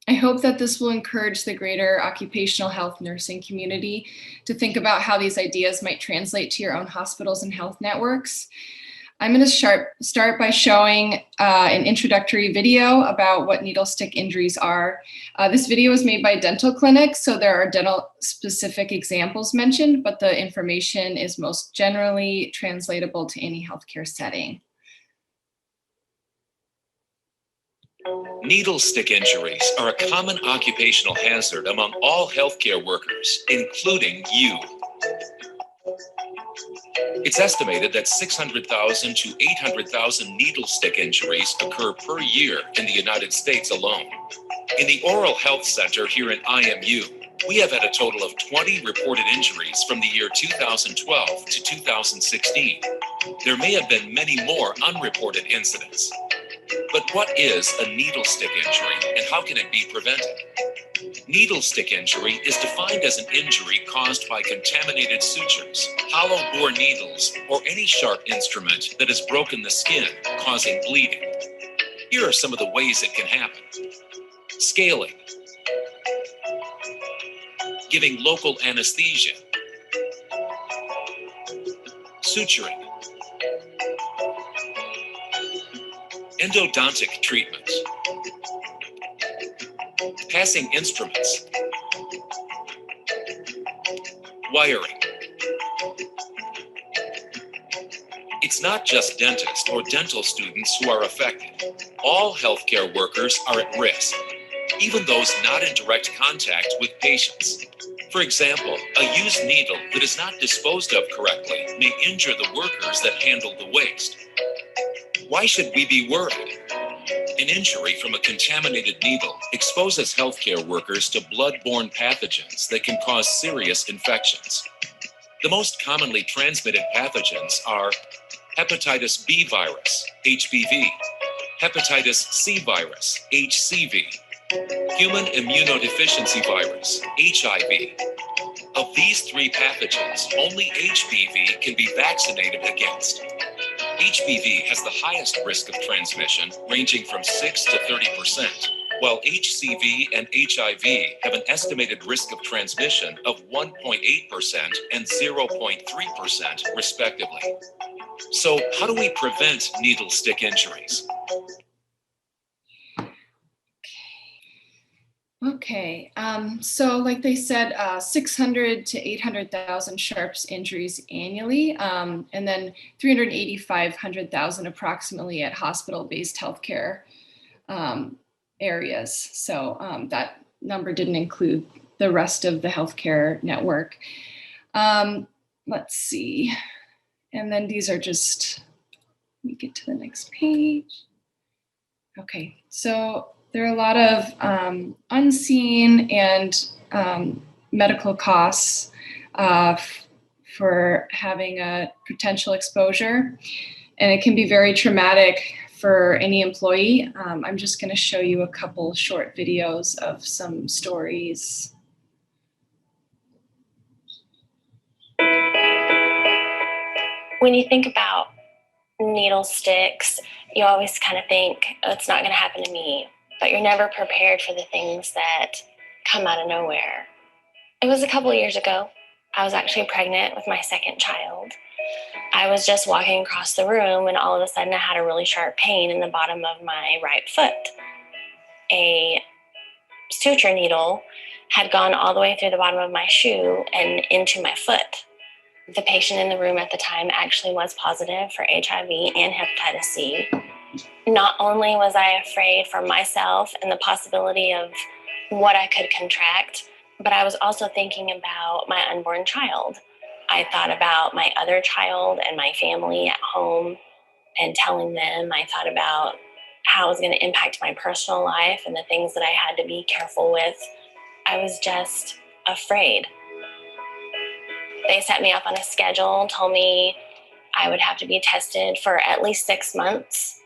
I hope that this will encourage the greater occupational health nursing community to think about how these ideas might translate to your own hospitals and health networks. I'm going to start by showing an introductory video about what needle stick injuries are. This video was made by dental clinics, so there are dental specific examples mentioned, but the information is most generally translatable to any healthcare setting. Needle stick injuries are a common occupational hazard among all healthcare workers, including you. It's estimated that 600,000 to 800,000 needle stick injuries occur per year in the United States alone. In the Oral Health Center here in IMU, we have had a total of 20 reported injuries from the year 2012 to 2016. There may have been many more unreported incidents. But what is a needle stick injury and how can it be prevented? Needle stick injury is defined as an injury caused by contaminated sutures, hollow bore needles, or any sharp instrument that has broken the skin, causing bleeding. Here are some of the ways it can happen. Scaling, giving local anesthesia, suturing, endodontic treatment, passing instruments, wiring. It's not just dentists or dental students who are affected. All healthcare workers are at risk, even those not in direct contact with patients. For example, a used needle that is not disposed of correctly may injure the workers that handle the waste. Why should we be worried? An injury from a contaminated needle exposes healthcare workers to bloodborne pathogens that can cause serious infections. The most commonly transmitted pathogens are hepatitis B virus, HBV, hepatitis C virus, HCV, human immunodeficiency virus, HIV. Of these three pathogens, only HBV can be vaccinated against. HBV has the highest risk of transmission, ranging from 6 to 30%, while HCV and HIV have an estimated risk of transmission of 1.8% and 0.3%, respectively. So, how do we prevent needle stick injuries? Okay, so like they said, 600 to 800,000 sharps injuries annually, and then 385,000 approximately at hospital-based healthcare areas. So that number didn't include the rest of the healthcare network. Let's see, and then these are just, let me get to the next page. Okay, so there are a lot of unseen and medical costs for having a potential exposure. And it can be very traumatic for any employee. I'm just going to show you a couple short videos of some stories. When you think about needle sticks, you always kind of think, oh, it's not going to happen to me, but you're never prepared for the things that come out of nowhere. It was a couple of years ago. I was actually pregnant with my second child. I was just walking across the room and all of a sudden I had a really sharp pain in the bottom of my right foot. A suture needle had gone all the way through the bottom of my shoe and into my foot. The patient in the room at the time actually was positive for HIV and hepatitis C. Not only was I afraid for myself and the possibility of what I could contract, but I was also thinking about my unborn child. I thought about my other child and my family at home and telling them. I thought about how it was going to impact my personal life and the things that I had to be careful with. I was just afraid. They set me up on a schedule, told me I would have to be tested for at least 6 months.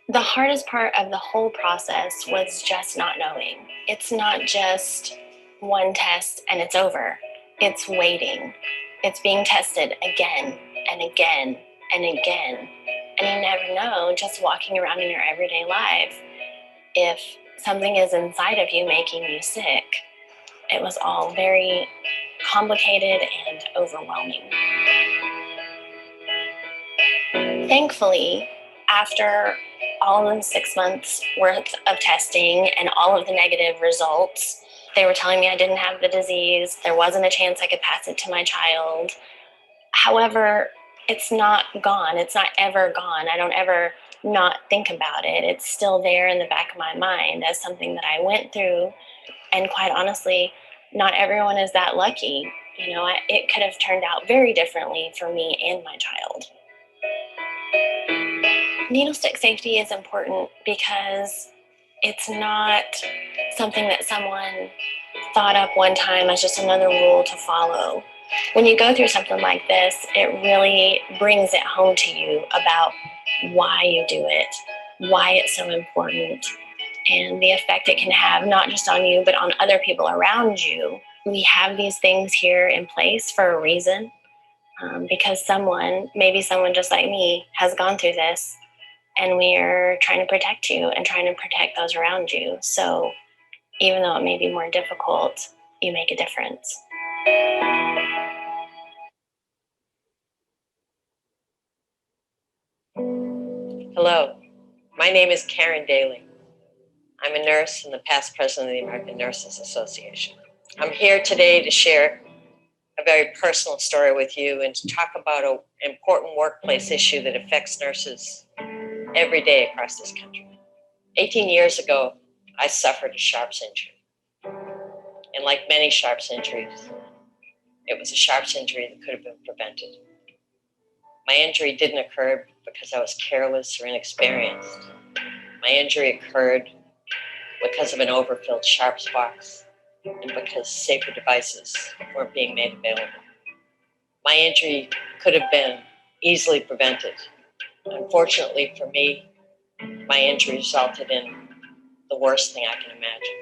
The hardest part of the whole process was just not knowing. It's not just one test and it's over. It's waiting. It's being tested again and again and again. And you never know, just walking around in your everyday life, if something is inside of you making you sick. It was all very complicated and overwhelming. Thankfully, after all of the 6 months worth of testing and all of the negative results, they were telling me I didn't have the disease. There wasn't a chance I could pass it to my child. However, it's not gone. It's not ever gone. I don't ever not think about it. It's still there in the back of my mind as something that I went through. And quite honestly, not everyone is that lucky. You know, it could have turned out very differently for me and my child. Needle stick safety is important because it's not something that someone thought up one time as just another rule to follow. When you go through something like this, it really brings it home to you about why you do it, why it's so important, and the effect it can have not just on you, but on other people around you. We have these things here in place for a reason, because maybe someone just like me, has gone through this, and we are trying to protect you and trying to protect those around you. So even though it may be more difficult, you make a difference. Hello, my name is Karen Daly. I'm a nurse and the past president of the American Nurses Association. I'm here today to share a very personal story with you and to talk about an important workplace issue that affects nurses every day across this country. 18 years ago, I suffered a sharps injury. And like many sharps injuries, it was a sharps injury that could have been prevented. My injury didn't occur because I was careless or inexperienced. My injury occurred because of an overfilled sharps box and because safer devices weren't being made available. My injury could have been easily prevented. Unfortunately for me, my injury resulted in the worst thing I can imagine.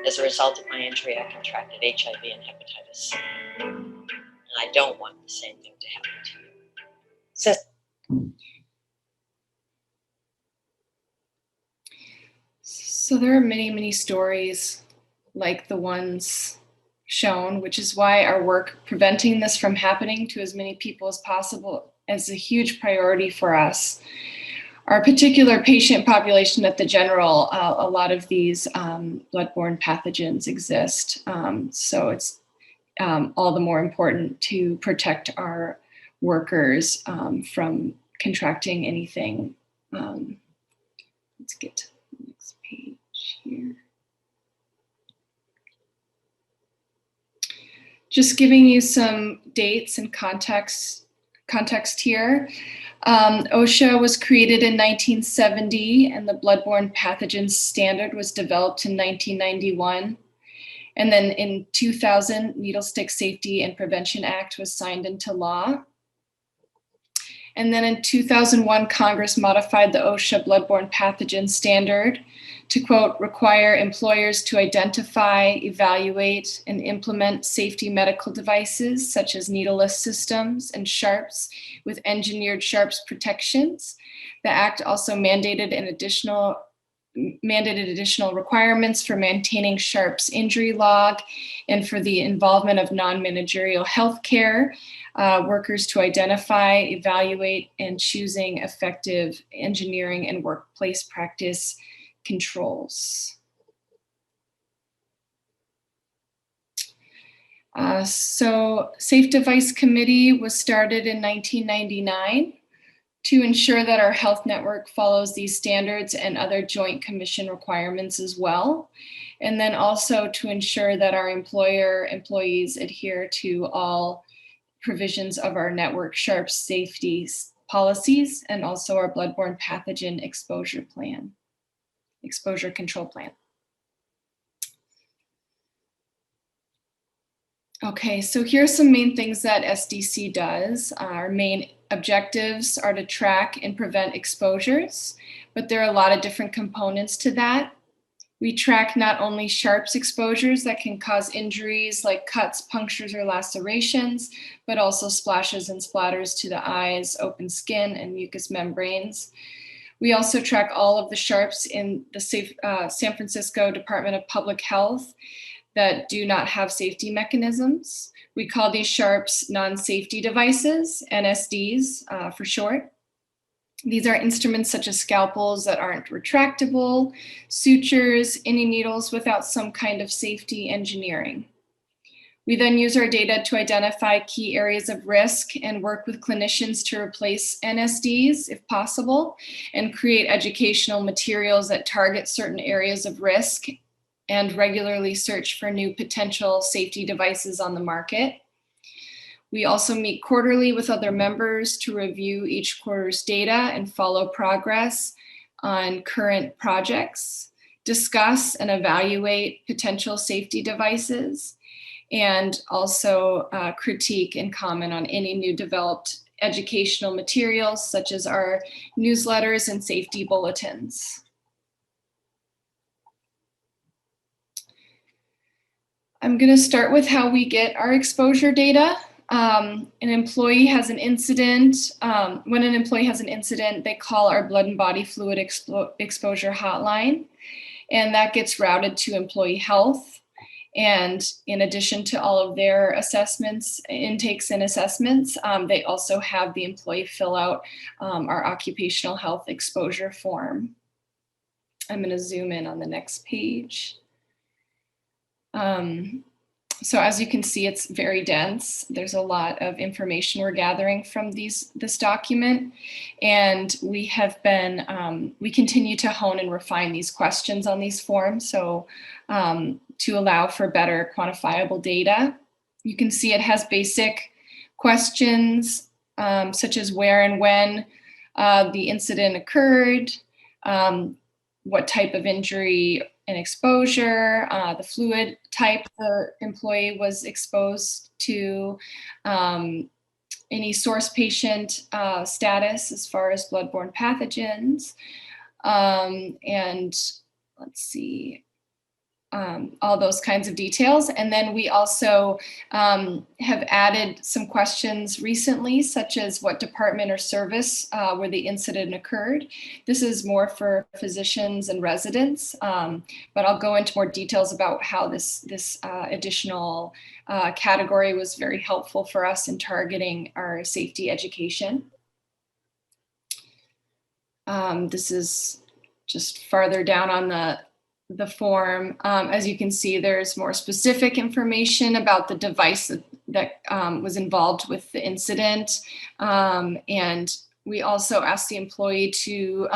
As a result of my injury, I contracted HIV and hepatitis C. And I don't want the same thing to happen to you. So there are many, many stories like the ones shown, which is why our work preventing this from happening to as many people as possible is a huge priority for us. Our particular patient population at the General, a lot of these bloodborne pathogens exist. So it's all the more important to protect our workers from contracting anything. Let's get to the next page here. Just giving you some dates and context here. OSHA was created in 1970 and the bloodborne pathogens standard was developed in 1991. And then in 2000, Needle Stick Safety and Prevention Act was signed into law. And then in 2001, Congress modified the OSHA bloodborne pathogen standard to, quote, require employers to identify, evaluate, and implement safety medical devices such as needleless systems and sharps with engineered sharps protections. The act also mandated additional requirements for maintaining sharps injury log and for the involvement of non-managerial healthcare workers to identify, evaluate, and choosing effective engineering and workplace practice controls. So Safe Device Committee was started in 1999 to ensure that our health network follows these standards and other Joint Commission requirements as well. And then also to ensure that our employees adhere to all provisions of our network sharp safety policies and also our bloodborne pathogen exposure control plan. Okay, so here are some main things that SDC does. Our main objectives are to track and prevent exposures, but there are a lot of different components to that. We track not only sharps exposures that can cause injuries like cuts, punctures, or lacerations, but also splashes and splatters to the eyes, open skin, and mucous membranes. We also track all of the sharps in the San Francisco Department of Public Health that do not have safety mechanisms. We call these sharps non-safety devices, NSDs for short. These are instruments such as scalpels that aren't retractable, sutures, any needles without some kind of safety engineering. We then use our data to identify key areas of risk and work with clinicians to replace NSDs if possible, and create educational materials that target certain areas of risk and regularly search for new potential safety devices on the market. We also meet quarterly with other members to review each quarter's data and follow progress on current projects, discuss and evaluate potential safety devices, and also critique and comment on any new developed educational materials such as our newsletters and safety bulletins. I'm going to start with how we get our exposure data. An employee has an incident. When an employee has an incident, they call our blood and body fluid exposure hotline, and that gets routed to employee health. And in addition to all of their assessments, intakes and assessments, they also have the employee fill out our occupational health exposure form. I'm going to zoom in on the next page. So as you can see, it's very dense. There's a lot of information we're gathering from this document. And we have been, we continue to hone and refine these questions on these forms. So to allow for better quantifiable data, you can see it has basic questions such as where and when the incident occurred, what type of injury and exposure, the fluid type the employee was exposed to, any source patient status as far as bloodborne pathogens, and let's see, all those kinds of details. And then we also have added some questions recently, such as what department or service where the incident occurred. This is more for physicians and residents, but I'll go into more details about how this additional category was very helpful for us in targeting our safety education. This is just farther down on the form. As you can see, there's more specific information about the device that was involved with the incident. And we also asked the employee to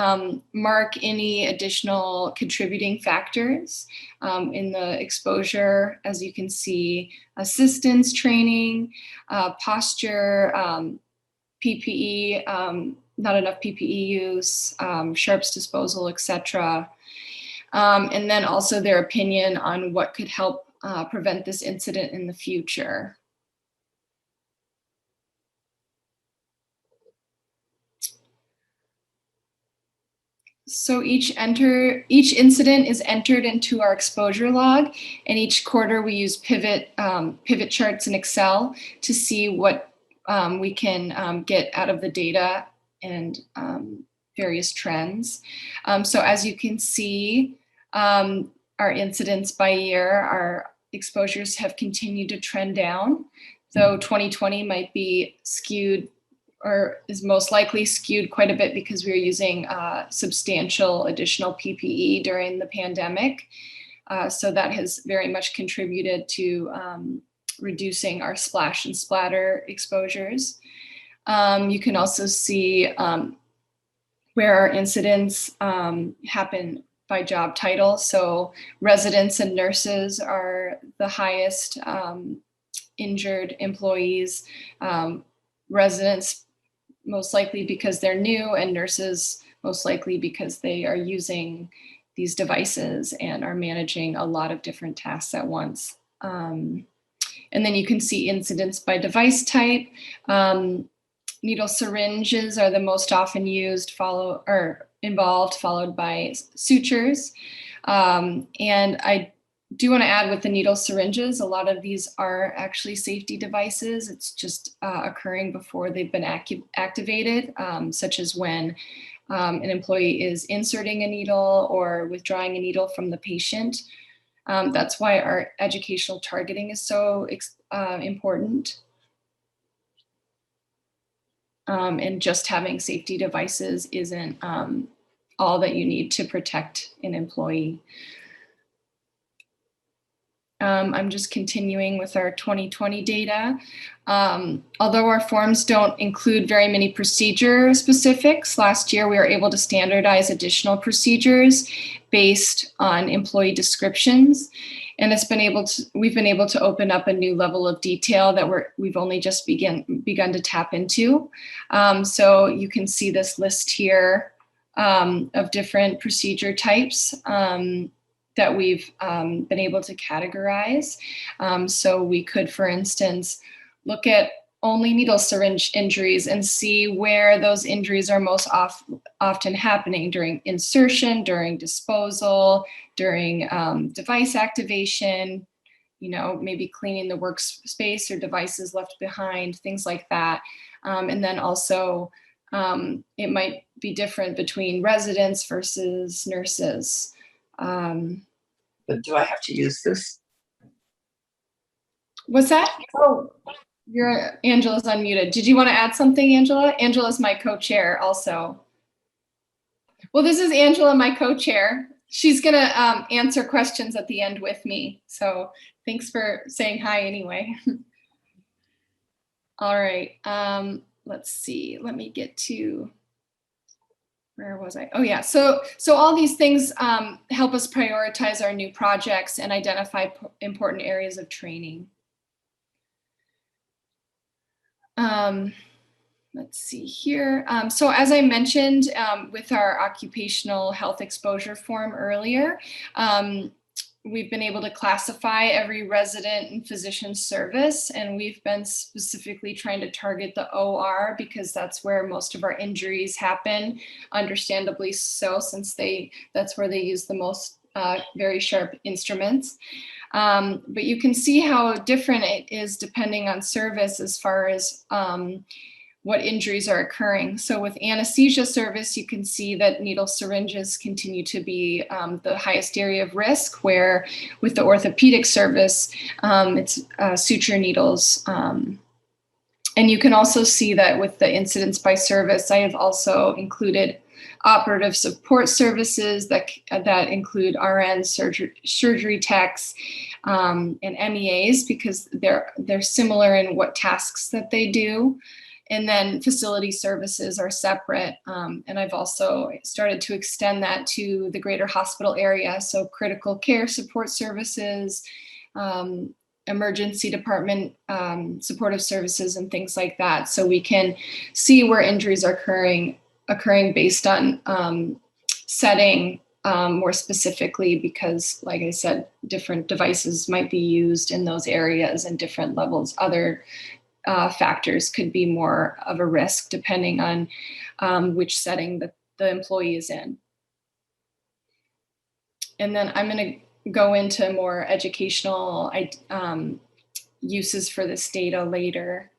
mark any additional contributing factors in the exposure. As you can see, assistance training, posture, PPE, not enough PPE use, sharps disposal, etc. And then also their opinion on what could help prevent this incident in the future. So each incident is entered into our exposure log, and each quarter we use pivot charts in Excel to see what we can get out of the data and various trends. So as you can see, our incidents by year, our exposures have continued to trend down, though 2020 might be skewed, or is most likely skewed quite a bit because we were using substantial additional PPE during the pandemic. So that has very much contributed to reducing our splash and splatter exposures. You can also see where our incidents happen by job title. So residents and nurses are the highest injured employees. Residents most likely because they're new, and nurses most likely because they are using these devices and are managing a lot of different tasks at once. And then you can see incidents by device type. Needle syringes are the most often used, involved, followed by sutures. And I do want to add with the needle syringes, a lot of these are actually safety devices. It's just occurring before they've been activated, such as when an employee is inserting a needle or withdrawing a needle from the patient. That's why our educational targeting is so important. And just having safety devices isn't all that you need to protect an employee. I'm just continuing with our 2020 data. Although our forms don't include very many procedure specifics, last year we were able to standardize additional procedures based on employee descriptions. And we've been able to open up a new level of detail that we've only just begun to tap into. So you can see this list here of different procedure types that we've been able to categorize. So we could, for instance, look at only needle syringe injuries and see where those injuries are most often happening during insertion, during disposal, during device activation, maybe cleaning the workspace or devices left behind, things like that. And then also it might be different between residents versus nurses. But do I have to use this? What's that? Oh, Angela's unmuted. Did you want to add something, Angela? Angela's my co-chair also. Well, this is Angela, my co-chair. She's going to answer questions at the end with me. So thanks for saying hi anyway. All right. Let's see. Let me get to... Where was I? Oh yeah, so all these things help us prioritize our new projects and identify important areas of training. Let's see here. So as I mentioned with our occupational health exposure form earlier, we've been able to classify every resident and physician service, and we've been specifically trying to target the OR because that's where most of our injuries happen, understandably so, since that's where they use the most very sharp instruments. But you can see how different it is depending on service as far as what injuries are occurring. So with anesthesia service, you can see that needle syringes continue to be the highest area of risk, where with the orthopedic service, it's suture needles. And you can also see that with the incidents by service, I have also included operative support services that include RNs, surgery techs, and MEAs, because they're similar in what tasks that they do. And then facility services are separate. And I've also started to extend that to the greater hospital area. So critical care support services, emergency department supportive services, and things like that. So we can see where injuries are occurring based on setting more specifically, because like I said, different devices might be used in those areas and different levels. Other factors could be more of a risk depending on which setting the employee is in. And then I'm going to go into more educational uses for this data later.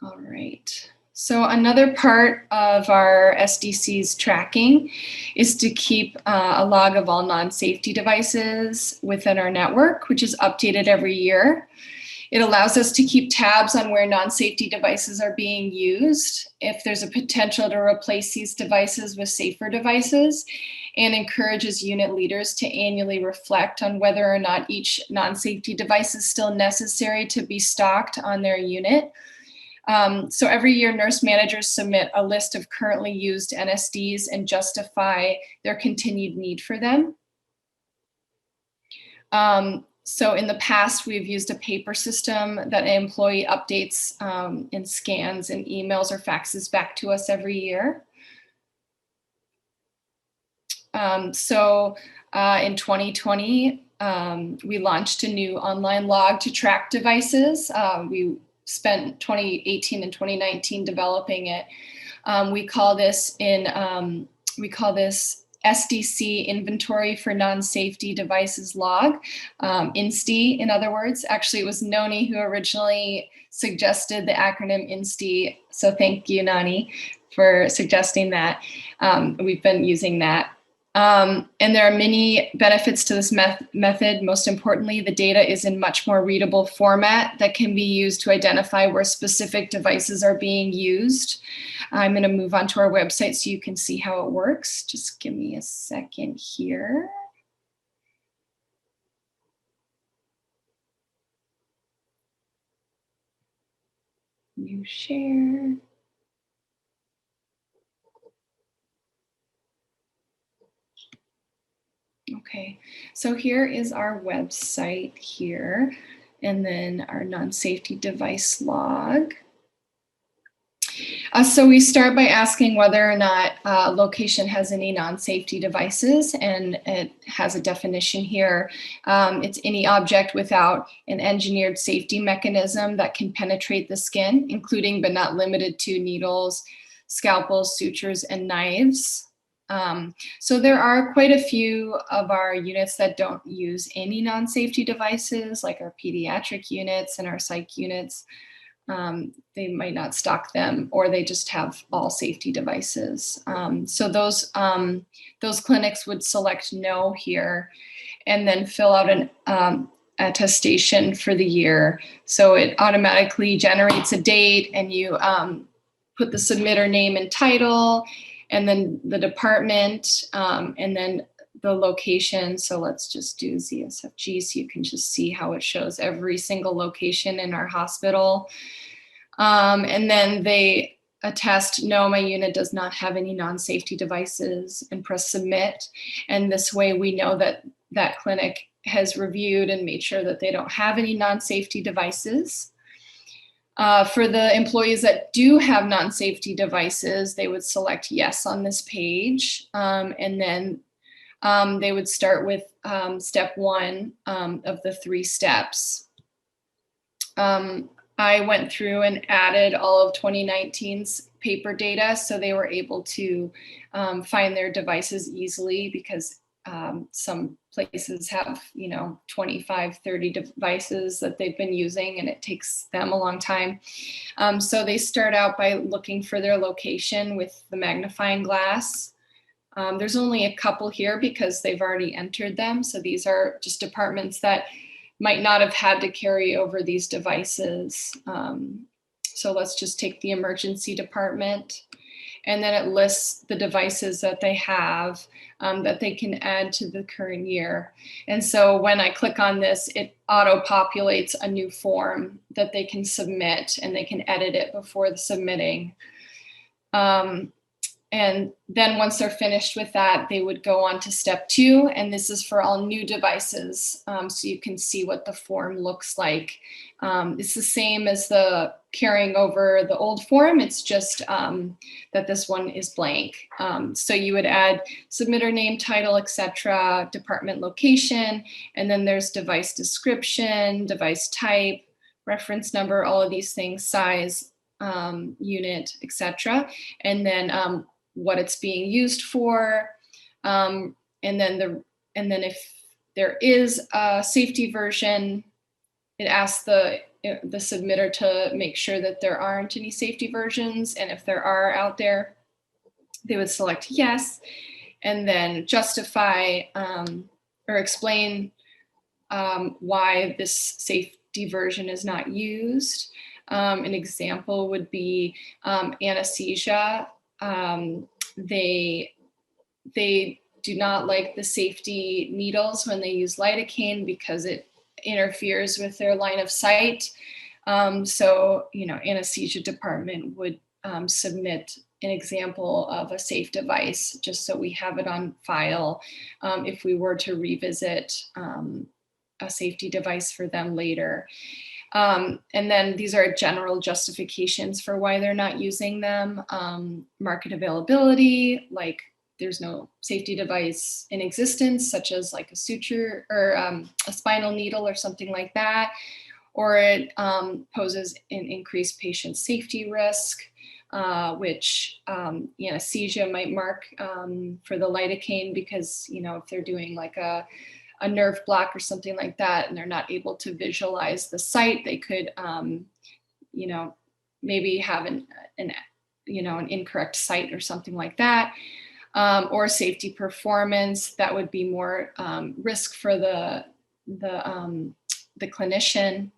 All right. So another part of our SDC's tracking is to keep a log of all non-safety devices within our network, which is updated every year. It allows us to keep tabs on where non-safety devices are being used, if there's a potential to replace these devices with safer devices, and encourages unit leaders to annually reflect on whether or not each non-safety device is still necessary to be stocked on their unit. So every year, nurse managers submit a list of currently used NSDs and justify their continued need for them. So in the past, we've used a paper system that an employee updates and scans and emails or faxes back to us every year. So in 2020, we launched a new online log to track devices. We spent 2018 and 2019 developing it. We call this SDC Inventory for Non-Safety Devices Log, INSTI in other words. Actually, it was Noni who originally suggested the acronym INSTI. So thank you, Noni, for suggesting that. We've been using that. And there are many benefits to this method. Most importantly, the data is in much more readable format that can be used to identify where specific devices are being used. I'm going to move on to our website so you can see how it works. Just give me a second here. New share. Okay, so here is our website here, and then our non-safety device log. So we start by asking whether or not a location has any non-safety devices, and it has a definition here. It's any object without an engineered safety mechanism that can penetrate the skin, including but not limited to needles, scalpels, sutures, and knives. So there are quite a few of our units that don't use any non-safety devices, like our pediatric units and our psych units. They might not stock them, or they just have all safety devices. So those clinics would select no here, and then fill out an attestation for the year. So it automatically generates a date, and you put the submitter name and title, and then the department, and then the location. So let's just do ZSFG so you can just see how it shows every single location in our hospital. And then they attest, no, my unit does not have any non-safety devices, and press submit. And this way we know that that clinic has reviewed and made sure that they don't have any non-safety devices. For the employees that do have non-safety devices, they would select yes on this page. And then they would start with step one of the 3 steps. I went through and added all of 2019's paper data, so they were able to find their devices easily, because some places have, 25, 30 devices that they've been using, and it takes them a long time. So they start out by looking for their location with the magnifying glass. There's only a couple here because they've already entered them. So these are just departments that might not have had to carry over these devices. So let's just take the emergency department, and then it lists the devices that they have that they can add to the current year. And so when I click on this, it auto-populates a new form that they can submit, and they can edit it before the submitting. And then once they're finished with that, they would go on to step 2, and this is for all new devices. So you can see what the form looks like. It's the same as the carrying over the old form. It's just that this one is blank. So you would add submitter name, title, etc., department location, and then there's device description, device type, reference number, all of these things, size, unit, etc. And then what it's being used for, and then And then if there is a safety version, it asks the submitter to make sure that there aren't any safety versions. And if there are out there, they would select yes, and then justify or explain why this safety version is not used. An example would be anesthesia. They do not like the safety needles when they use lidocaine because it interferes with their line of sight. So, anesthesia department would submit an example of a safe device just so we have it on file if we were to revisit a safety device for them later. And then these are general justifications for why they're not using them. Market availability, like there's no safety device in existence, such as like a suture or a spinal needle or something like that, or it poses an increased patient safety risk, which anesthesia might mark for the lidocaine because, if they're doing like a nerve block or something like that, and they're not able to visualize the site, they could, maybe have an incorrect site or something like that. Or safety performance, that would be more risk for the clinician.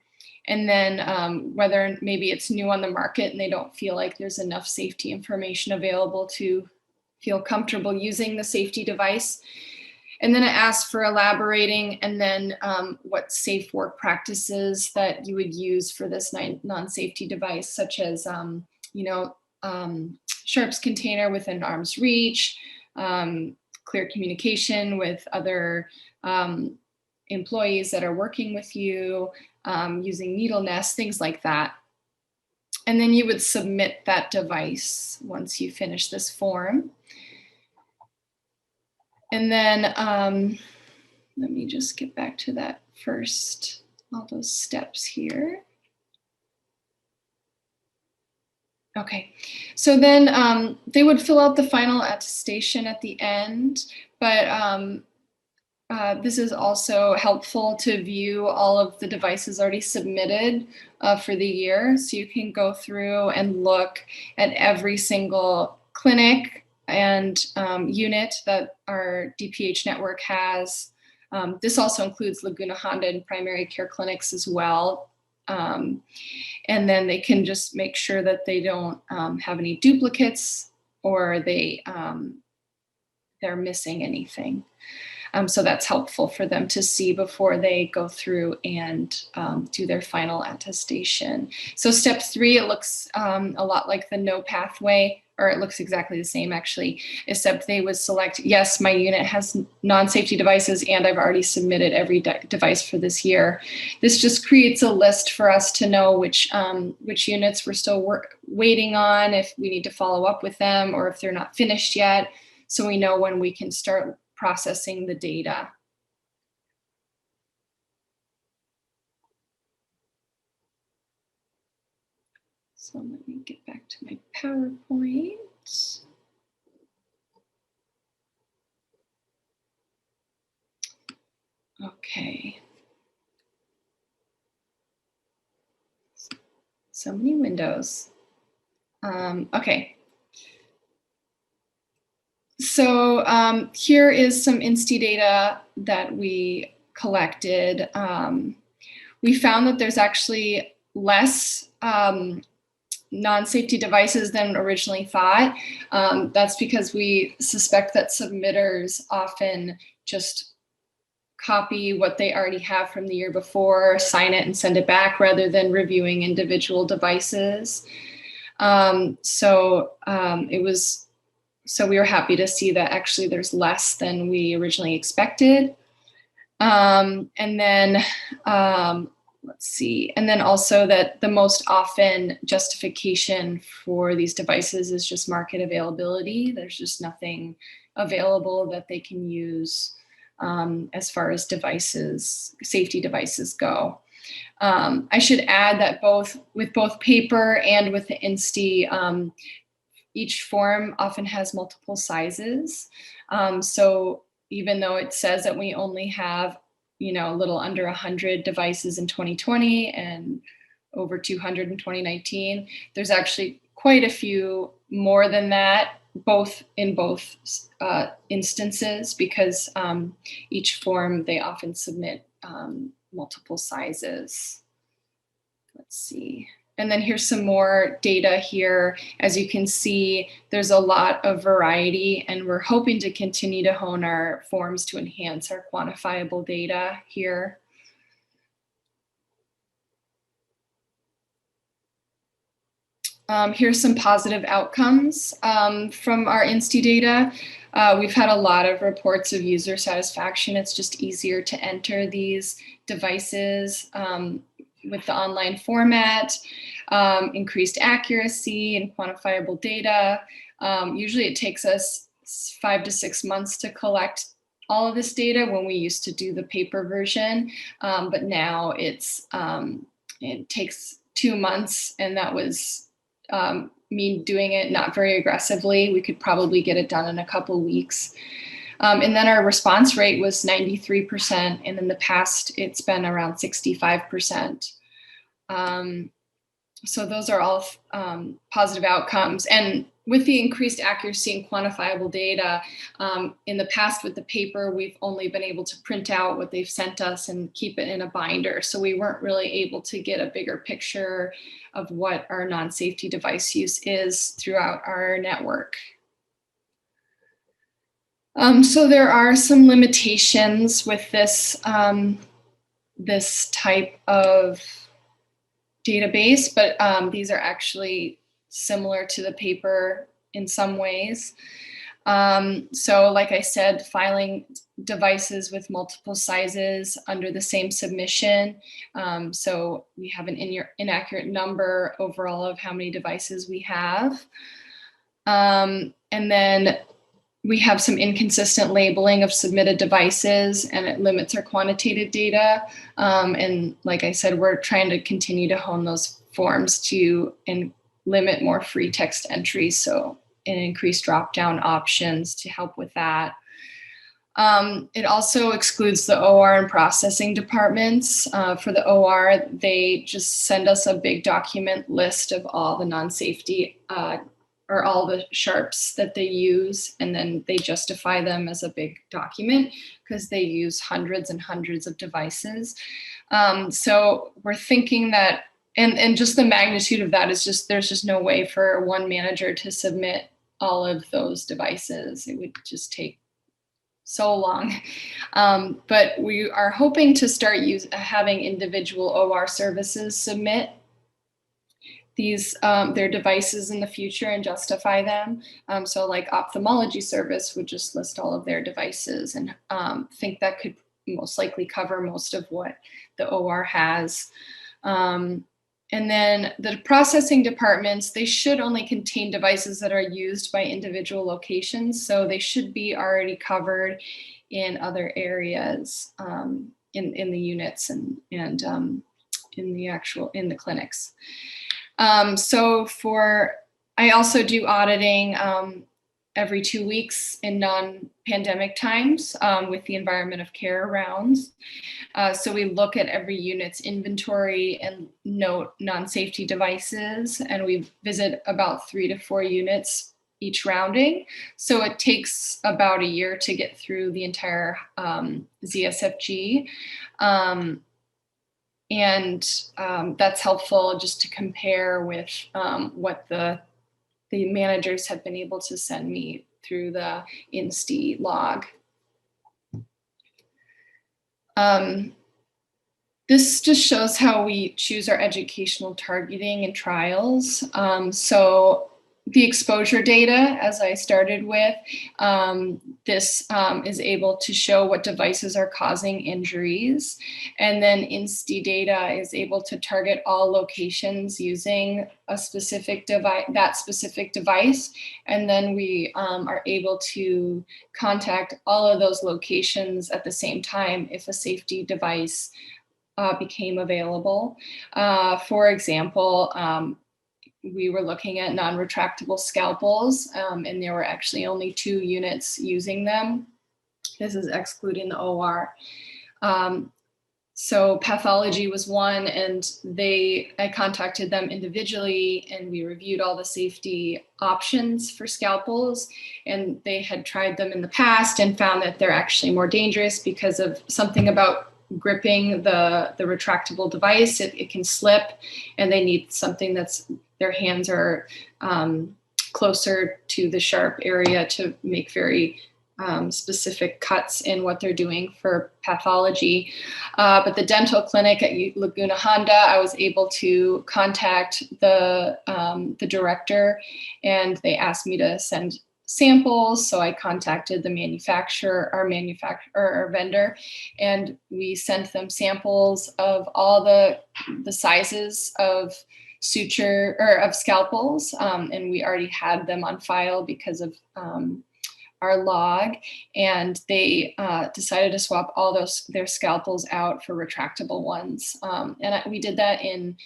And then whether maybe it's new on the market and they don't feel like there's enough safety information available to feel comfortable using the safety device. And then it asks for elaborating and then what safe work practices that you would use for this non-safety device, such as, Sharps container within arm's reach, clear communication with other employees that are working with you, using needle nests, things like that. And then you would submit that device once you finish this form. And then let me just get back to that first, all those steps here. Okay, so then they would fill out the final attestation at the end, but this is also helpful to view all of the devices already submitted for the year. So you can go through and look at every single clinic and unit that our DPH network has. This also includes Laguna Honda and primary care clinics as well. And then they can just make sure that they don't have any duplicates or they're missing anything. So that's helpful for them to see before they go through and do their final attestation. So step 3, it looks a lot like the no pathway, or it looks exactly the same actually, except they would select, yes, my unit has non-safety devices and I've already submitted every device for this year. This just creates a list for us to know which units we're still waiting on, if we need to follow up with them or if they're not finished yet, so we know when we can start processing the data. So let me get back to my PowerPoint. Okay. So many windows. Okay. So here is some INSTI data that we collected. We found that there's actually less non-safety devices than originally thought. That's because we suspect that submitters often just copy what they already have from the year before, sign it and send it back rather than reviewing individual devices. So we were happy to see that actually there's less than we originally expected. And then, let's see, and then also that the most often justification for these devices is just market availability. There's just nothing available that they can use as far as devices, safety devices go. I should add that with both paper and with the INSTI, each form often has multiple sizes. So even though it says that we only have, a little under 100 devices in 2020 and over 200 in 2019, there's actually quite a few more than that, in both instances, because each form, they often submit multiple sizes. Let's see. And then here's some more data here. As you can see, there's a lot of variety, and we're hoping to continue to hone our forms to enhance our quantifiable data here. Here's some positive outcomes from our INSTI data. We've had a lot of reports of user satisfaction. It's just easier to enter these devices with the online format, increased accuracy and quantifiable data. Usually it takes us 5 to 6 months to collect all of this data when we used to do the paper version, but now it takes 2 months, and that was me doing it not very aggressively. We could probably get it done in a couple weeks. And then our response rate was 93%, and in the past it's been around 65%. So those are all positive outcomes. And with the increased accuracy and quantifiable data, in the past with the paper, we've only been able to print out what they've sent us and keep it in a binder. So we weren't really able to get a bigger picture of what our non-safety device use is throughout our network. So there are some limitations with this, this type of database, but these are actually similar to the paper in some ways. So like I said, filing devices with multiple sizes under the same submission. So we have an inaccurate number overall of how many devices we have. And then we have some inconsistent labeling of submitted devices, and it limits our quantitative data. And like I said, we're trying to continue to hone those forms and limit more free text entries, so and increase drop-down options to help with that. It also excludes the OR and processing departments. For the OR, they just send us a big document list of all the non-safety or all the sharps that they use, and then they justify them as a big document because they use hundreds and hundreds of devices. So we're thinking that, and just the magnitude of that is just, there's just no way for one manager to submit all of those devices. It would just take so long. But we are hoping to start having individual OR services submit these their devices in the future and justify them. So like ophthalmology service would just list all of their devices, and think that could most likely cover most of what the OR has. And then the processing departments, they should only contain devices that are used by individual locations. So they should be already covered in other areas in the units and in the clinics. So I also do auditing every 2 weeks in non-pandemic times with the environment of care rounds. So we look at every unit's inventory and note non-safety devices, and we visit about 3 to 4 units each rounding. So it takes about a year to get through the entire ZSFG. And that's helpful just to compare with what the managers have been able to send me through the INSTI log. This just shows how we choose our educational targeting and trials. So the exposure data, as I started with, this is able to show what devices are causing injuries. And then INSTI data is able to target all locations using a specific device. And then we are able to contact all of those locations at the same time if a safety device became available. For example, we were looking at non-retractable scalpels, and there were actually only 2 units using them. This is excluding the OR. So pathology was one, and I contacted them individually, and we reviewed all the safety options for scalpels, and they had tried them in the past and found that they're actually more dangerous because of something about gripping the retractable device. It can slip, and they need something that's, their hands are closer to the sharp area to make very specific cuts in what they're doing for pathology. But the dental clinic at Laguna Honda, I was able to contact the director, and they asked me to send samples. So I contacted the our vendor, and we sent them samples of all the sizes of suture or of scalpels. And we already had them on file because of our log, and they decided to swap all their scalpels out for retractable ones. We did that in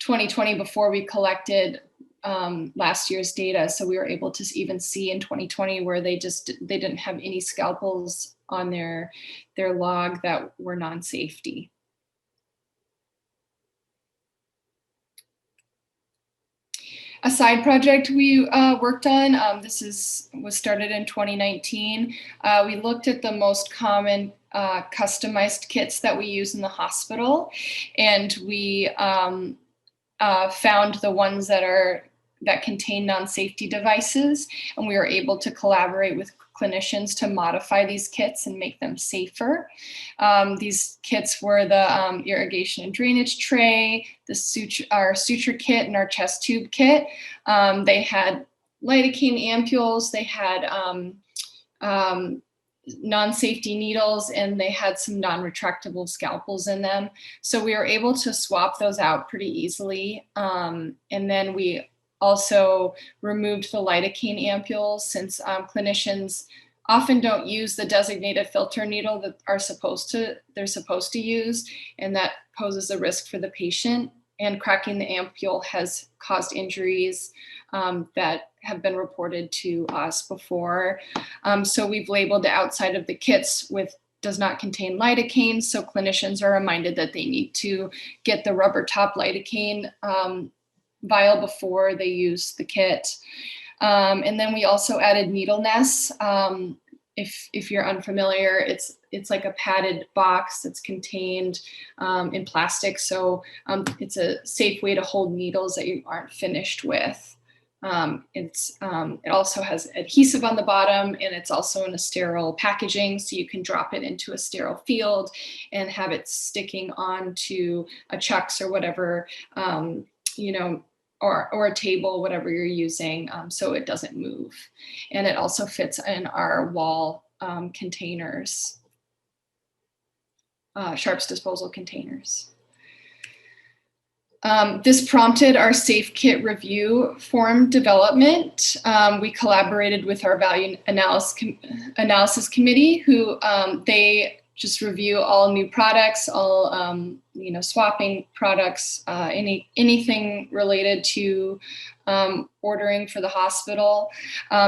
2020 before we collected last year's data. So we were able to even see in 2020 where they didn't have any scalpels on their log that were non-safety. A side project we worked on, was started in 2019. We looked at the most common customized kits that we use in the hospital, and we found the ones that contain non-safety devices, and we were able to collaborate with clinicians to modify these kits and make them safer. These kits were the irrigation and drainage tray, our suture kit, and our chest tube kit. They had lidocaine ampules, they had non-safety needles, and they had some non-retractable scalpels in them. So we were able to swap those out pretty easily. And then we also removed the lidocaine ampules, since clinicians often don't use the designated filter needle that they're supposed to use, and that poses a risk for the patient. And cracking the ampule has caused injuries that have been reported to us before. So we've labeled the outside of the kits with does not contain lidocaine, so clinicians are reminded that they need to get the rubber top lidocaine vial before they use the kit. And then we also added needle nests. If you're unfamiliar, it's like a padded box that's contained in plastic. So it's a safe way to hold needles that you aren't finished with. It also has adhesive on the bottom, and it's also in a sterile packaging, so you can drop it into a sterile field and have it sticking onto a chucks or whatever, or a table, whatever you're using, so it doesn't move. And it also fits in our wall containers, sharps disposal containers. This prompted our Safe Kit review form development. We collaborated with our value analysis committee, who they just review all new products, all swapping products, anything related to ordering for the hospital.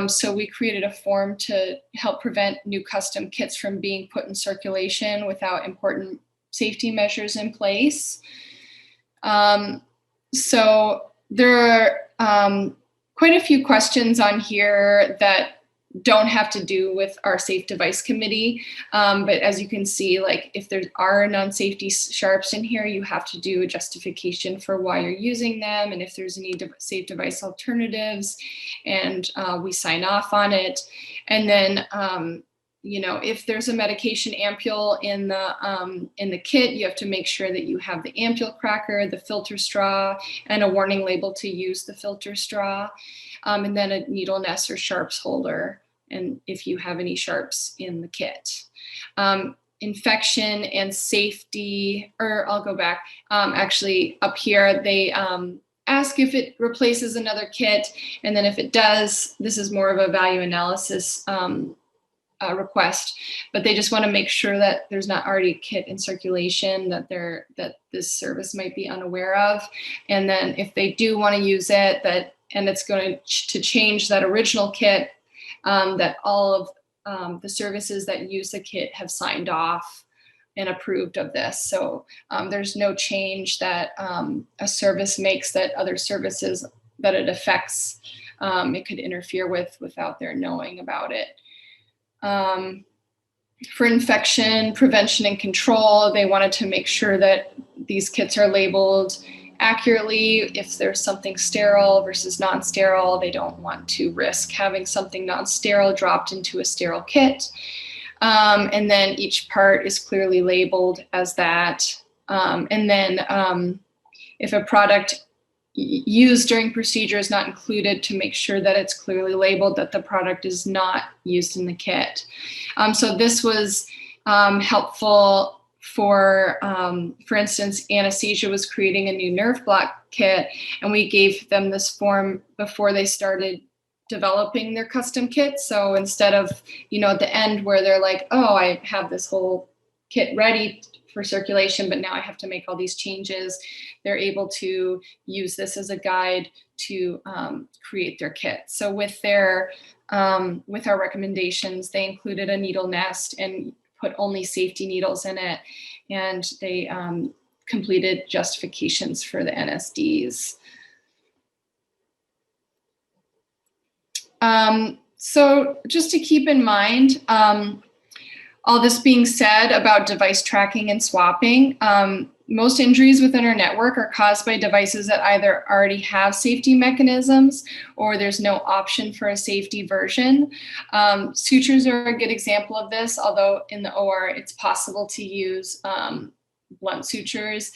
So we created a form to help prevent new custom kits from being put in circulation without important safety measures in place. So there are quite a few questions on here that don't have to do with our Safe Device Committee. But as you can see, like if there are non-safety sharps in here, you have to do a justification for why you're using them, and if there's any safe device alternatives, and we sign off on it. And then, if there's a medication ampule in the kit, you have to make sure that you have the ampule cracker, the filter straw, and a warning label to use the filter straw, and then a needle nest or sharps holder, and if you have any sharps in the kit. Infection and safety, or I'll go back, actually up here, they ask if it replaces another kit, and then if it does, this is more of a value analysis request, but they just want to make sure that there's not already a kit in circulation that this service might be unaware of. And then if they do want to use it, and it's going to change that original kit, that all of the services that use the kit have signed off and approved of this. So there's no change that a service makes that other services that it affects, it could interfere with without their knowing about it. For infection prevention and control, they wanted to make sure that these kits are labeled accurately. If there's something sterile versus non-sterile, they don't want to risk having something non-sterile dropped into a sterile kit. And then each part is clearly labeled as that. And then if a product used during procedure is not included, to make sure that it's clearly labeled that the product is not used in the kit. So this was helpful for instance, anesthesia was creating a new nerve block kit, and we gave them this form before they started developing their custom kit. So instead of, at the end where they're like, oh, I have this whole kit ready for circulation, but now I have to make all these changes, they're able to use this as a guide to create their kit. So with our recommendations, they included a needle nest and put only safety needles in it, and they completed justifications for the NSDs. So just to keep in mind, all this being said about device tracking and swapping, most injuries within our network are caused by devices that either already have safety mechanisms or there's no option for a safety version. Sutures are a good example of this, although in the OR it's possible to use blunt sutures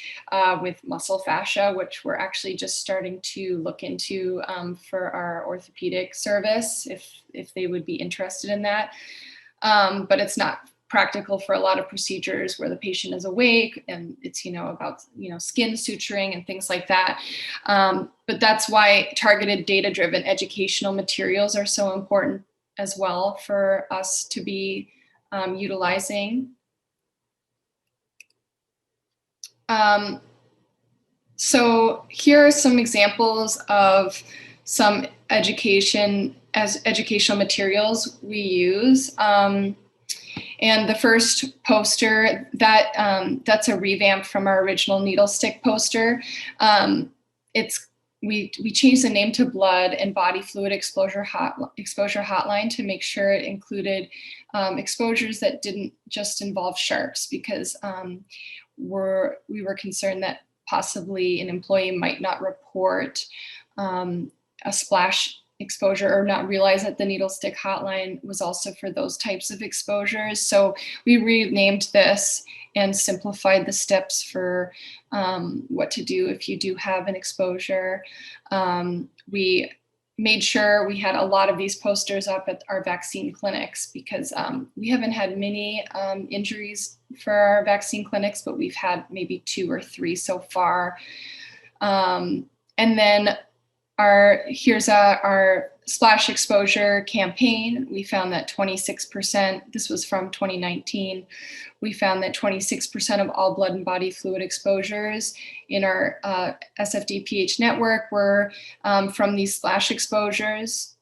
with muscle fascia, which we're actually just starting to look into for our orthopedic service, if they would be interested in that. But it's not practical for a lot of procedures where the patient is awake and it's, about, skin suturing and things like that. But that's why targeted data-driven educational materials are so important as well for us to be utilizing. So here are some examples of some educational materials we use. And the first poster, that's a revamp from our original needle stick poster. We changed the name to Blood and Body Fluid Exposure Hotline to make sure it included exposures that didn't just involve sharps, because we were concerned that possibly an employee might not report a splash exposure or not realize that the needle stick hotline was also for those types of exposures. So we renamed this and simplified the steps for what to do if you do have an exposure. We made sure we had a lot of these posters up at our vaccine clinics, because we haven't had many injuries for our vaccine clinics, but we've had maybe 2 or 3 so far. And then here's our splash exposure campaign. We found that 26%, this was from 2019, we found that 26% of all blood and body fluid exposures in our SFDPH network were from these splash exposures.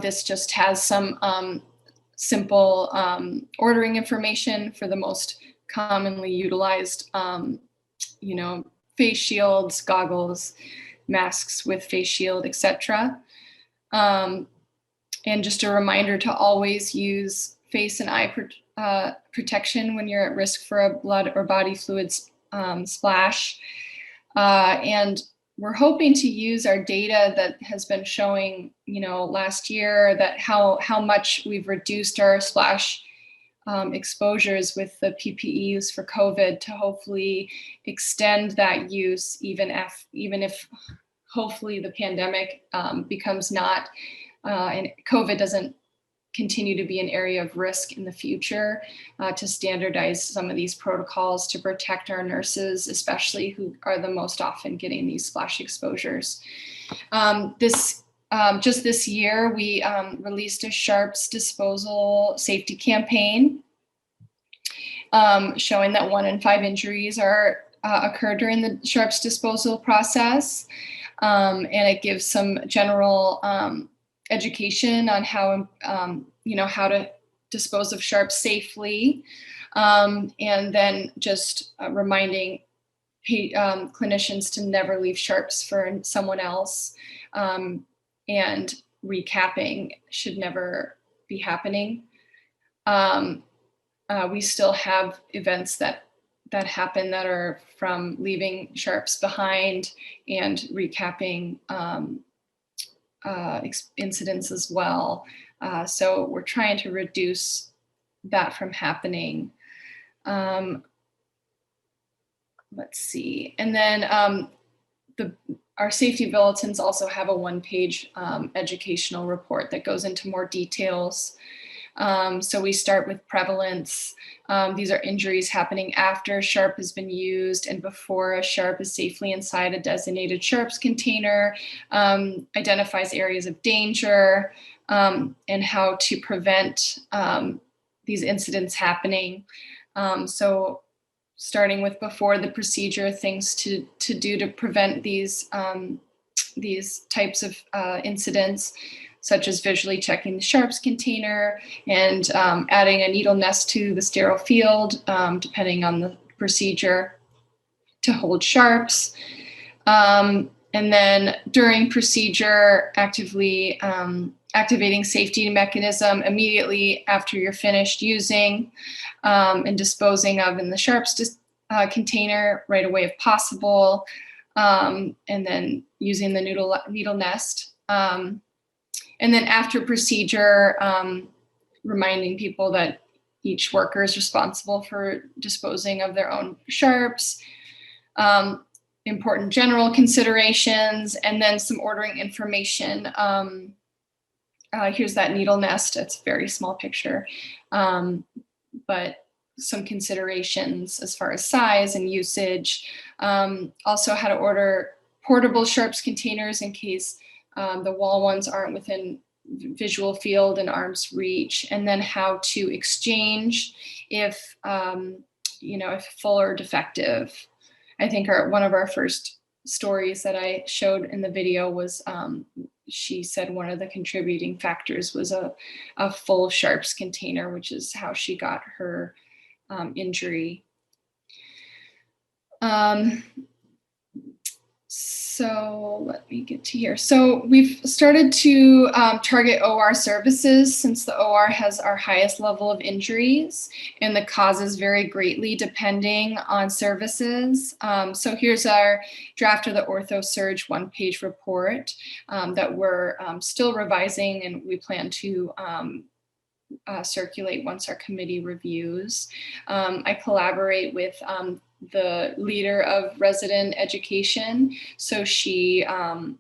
This just has some simple ordering information for the most commonly utilized, face shields, goggles, masks with face shield, etc. And just a reminder to always use face and eye protection when you're at risk for a blood or body fluids splash. And we're hoping to use our data that has been showing, last year, that how much we've reduced our splash exposures with the PPE use for COVID, to hopefully extend that use, even if hopefully the pandemic becomes not, and COVID doesn't continue to be an area of risk in the future, to standardize some of these protocols to protect our nurses, especially who are the most often getting these splash exposures. Just this year, we released a sharps disposal safety campaign, showing that 1 in 5 injuries occur during the sharps disposal process. And it gives some general education on how how to dispose of sharps safely, and then just reminding clinicians to never leave sharps for someone else, and recapping should never be happening. We still have events that happen that are from leaving sharps behind and recapping incidents as well. So we're trying to reduce that from happening. Let's see. And then our safety bulletins also have a one-page educational report that goes into more details. So we start with prevalence. These are injuries happening after a sharp has been used and before a sharp is safely inside a designated sharps container, identifies areas of danger, and how to prevent these incidents happening. So starting with before the procedure, things to do to prevent these types of incidents, such as visually checking the sharps container and adding a needle nest to the sterile field, depending on the procedure, to hold sharps. And then during procedure, actively activating safety mechanism immediately after you're finished using and disposing of in the sharps container right away if possible, and then using the needle nest. And then after procedure, reminding people that each worker is responsible for disposing of their own sharps, important general considerations, and then some ordering information. Here's that needle nest. It's a very small picture, but some considerations as far as size and usage. Also how to order portable sharps containers in case the wall ones aren't within visual field and arm's reach, and then how to exchange if if full or defective. I think one of our first stories that I showed in the video was she said one of the contributing factors was a full sharps container, which is how she got her injury. So let me get to here. So we've started to target OR services since the OR has our highest level of injuries and the causes vary greatly depending on services. So here's our draft of the OrthoSurge one-page report that we're still revising, and we plan to circulate once our committee reviews. I collaborate with the leader of resident education. So she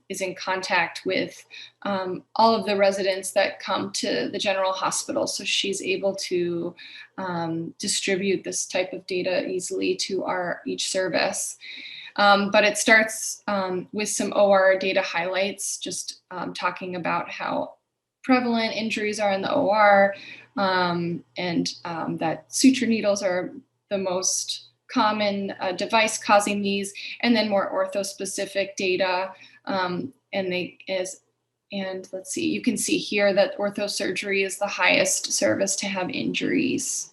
is in contact with all of the residents that come to the general hospital. So she's able to distribute this type of data easily to each service. But it starts with some OR data highlights, just talking about how prevalent injuries are in the OR, and that suture needles are the most common device causing these, and then more ortho-specific data. And let's see, you can see here that orthosurgery is the highest service to have injuries.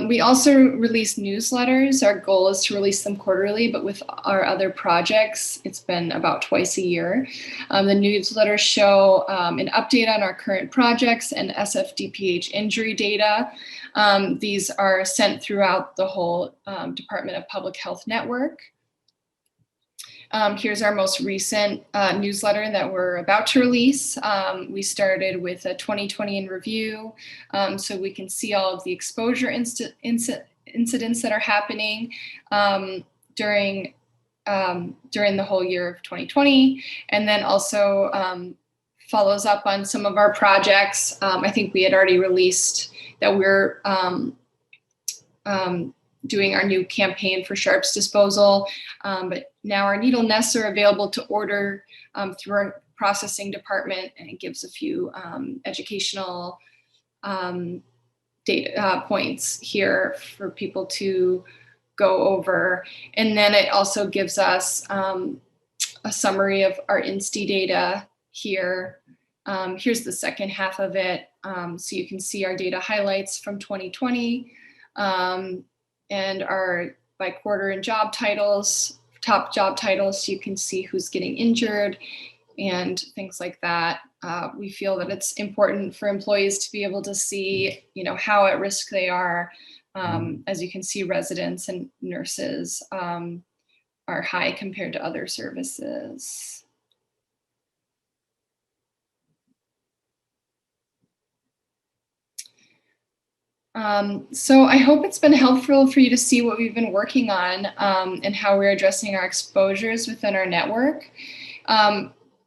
We also release newsletters. Our goal is to release them quarterly, but with our other projects, it's been about twice a year. The newsletters show an update on our current projects and SFDPH injury data. These are sent throughout the whole Department of Public Health network. Here's our most recent newsletter that we're about to release. We started with a 2020 in review, so we can see all of the exposure incidents that are happening during the whole year of 2020, and then also follows up on some of our projects. I think we had already released that we're doing our new campaign for sharps disposal, but now our needle nests are available to order through our processing department, and it gives a few educational data points here for people to go over. And then it also gives us a summary of our INSTI data here. Here's the second half of it. So you can see our data highlights from 2020 and our by quarter and job titles, top job titles. So you can see who's getting injured and things like that. We feel that it's important for employees to be able to see, how at risk they are. As you can see, residents and nurses are high compared to other services. So I hope it's been helpful for you to see what we've been working on and how we're addressing our exposures within our network.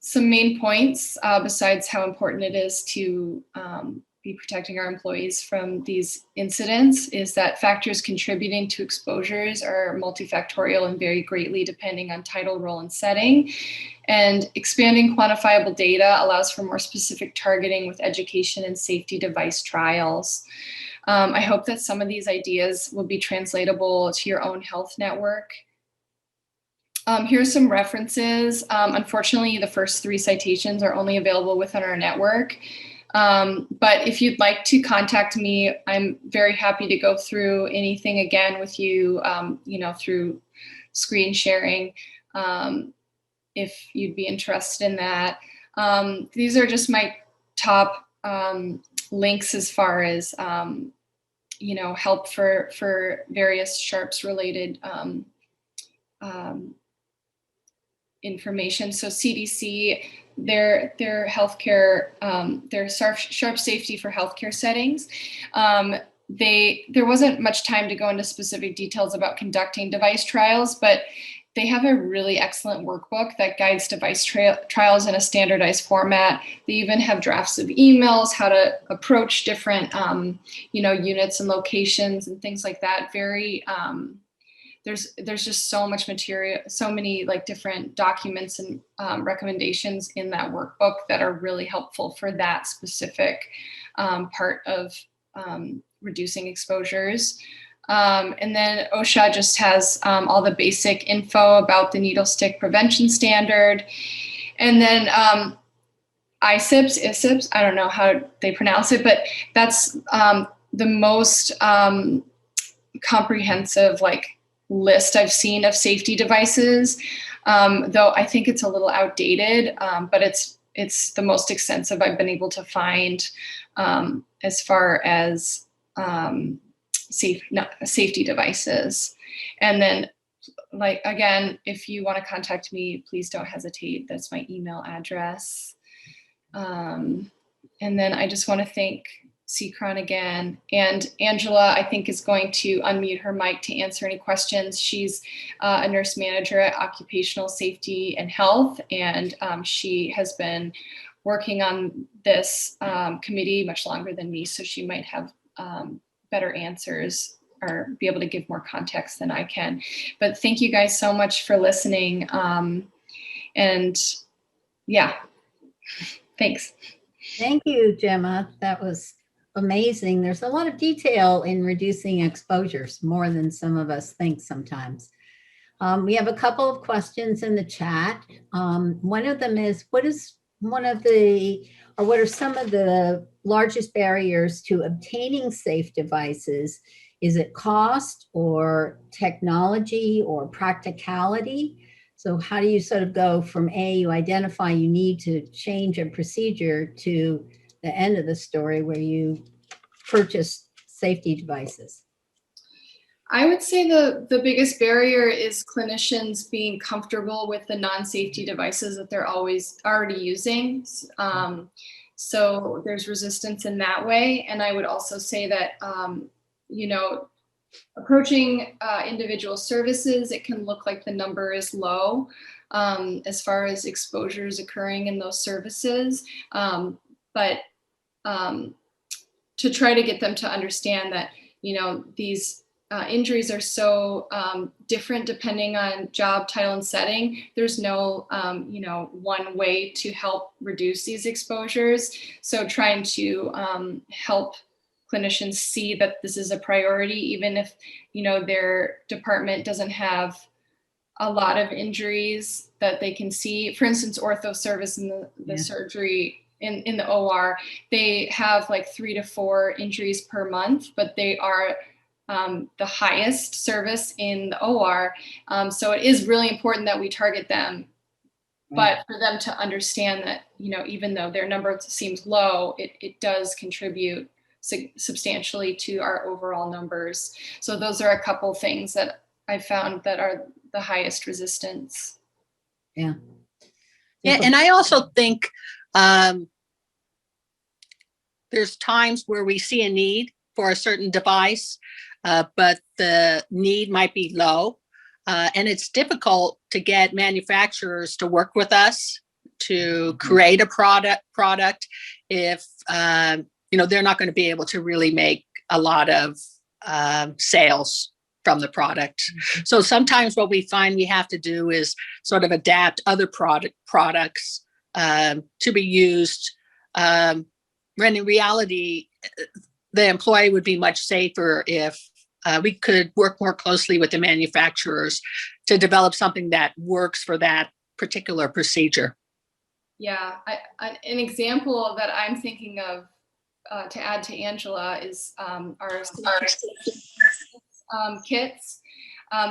Some main points, besides how important it is to be protecting our employees from these incidents, is that factors contributing to exposures are multifactorial and vary greatly depending on title, role, and setting. And expanding quantifiable data allows for more specific targeting with education and safety device trials. I hope that some of these ideas will be translatable to your own health network. Here's some references. Unfortunately, the first 3 citations are only available within our network. But if you'd like to contact me, I'm very happy to go through anything again with you, through screen sharing, if you'd be interested in that. These are just my top links as far as help for various SHARPS related information. So CDC, their healthcare, their SHARP safety for healthcare settings. There wasn't much time to go into specific details about conducting device trials, but they have a really excellent workbook that guides device trials in a standardized format. They even have drafts of emails, how to approach different, units and locations and things like that. Very, there's just so much material, so many different documents and recommendations in that workbook that are really helpful for that specific part of reducing exposures. And then OSHA just has all the basic info about the needle stick prevention standard. And then ISIPS, I don't know how they pronounce it, but that's the most comprehensive list I've seen of safety devices, though I think it's a little outdated, but it's the most extensive I've been able to find as far as safety devices. And then again, if you want to contact me, please don't hesitate. That's my email address. And then I just want to thank CECRAOHN again. And Angela, I think, is going to unmute her mic to answer any questions. She's a nurse manager at Occupational Safety and Health, and she has been working on this committee much longer than me, so she might have better answers or be able to give more context than I can. But thank you guys so much for listening. And yeah, thanks. Thank you, Gemma. That was amazing. There's a lot of detail in reducing exposures, more than some of us think sometimes. We have a couple of questions in the chat. One of them is, what are some of the largest barriers to obtaining safe devices? Is it cost or technology or practicality? So how do you sort of go from you identify you need to change a procedure to the end of the story where you purchase safety devices? I would say the biggest barrier is clinicians being comfortable with the non-safety devices that they're already using. So there's resistance in that way. And I would also say that, approaching individual services, it can look like the number is low as far as exposures occurring in those services. But to try to get them to understand that, these injuries are so different depending on job title and setting. There's no, one way to help reduce these exposures. So trying to help clinicians see that this is a priority, even if, their department doesn't have a lot of injuries that they can see. For instance, ortho service in the surgery in the OR, they have like 3 to 4 injuries per month, but they are the highest service in the OR. So it is really important that we target them, but for them to understand that, you know, even though their number seems low, it does contribute substantially to our overall numbers. So those are a couple things that I found that are the highest resistance. Yeah. Yeah, and I also think there's times where we see a need for a certain device, but the need might be low. And it's difficult to get manufacturers to work with us to create a product if they're not going to be able to really make a lot of sales from the product. So sometimes what we find we have to do is sort of adapt other products to be used. When in reality, the employee would be much safer if we could work more closely with the manufacturers to develop something that works for that particular procedure. Yeah, an example that I'm thinking of to add to Angela is our kits.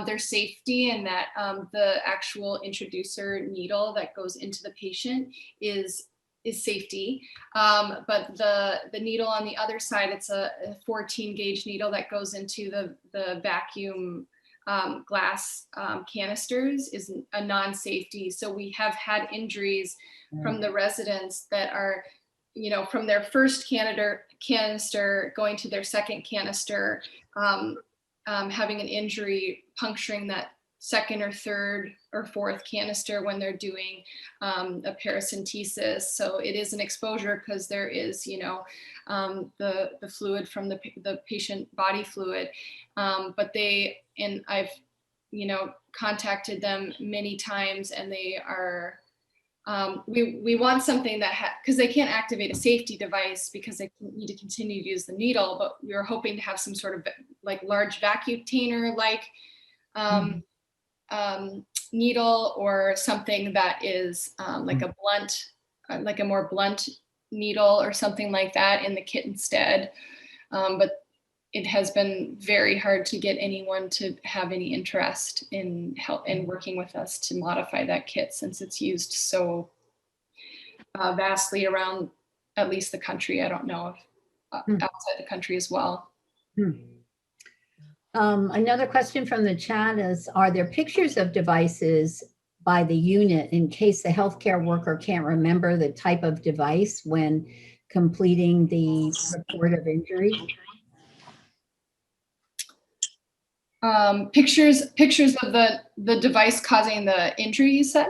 Their safety and that the actual introducer needle that goes into the patient is safety. But the needle on the other side, it's a 14 gauge needle that goes into the vacuum glass canisters, is a non-safety. So we have had injuries from the residents that are, you know, from their first canister going to their second canister, having an injury, puncturing that second or third or fourth canister when they're doing a paracentesis. So it is an exposure because there is, you know, the fluid from the patient body fluid. But I've, you know, contacted them many times, and they are, we want something that, because they can't activate a safety device because they need to continue to use the needle, but we were hoping to have some sort of like large vacutainer like needle, or something that is like a blunt, like a more blunt needle or something like that in the kit instead. But it has been very hard to get anyone to have any interest in working with us to modify that kit, since it's used so vastly around at least the country. I don't know if outside the country as well. Another question from the chat is, are there pictures of devices by the unit in case the healthcare worker can't remember the type of device when completing the report of injury? Pictures of the device causing the injury, you said?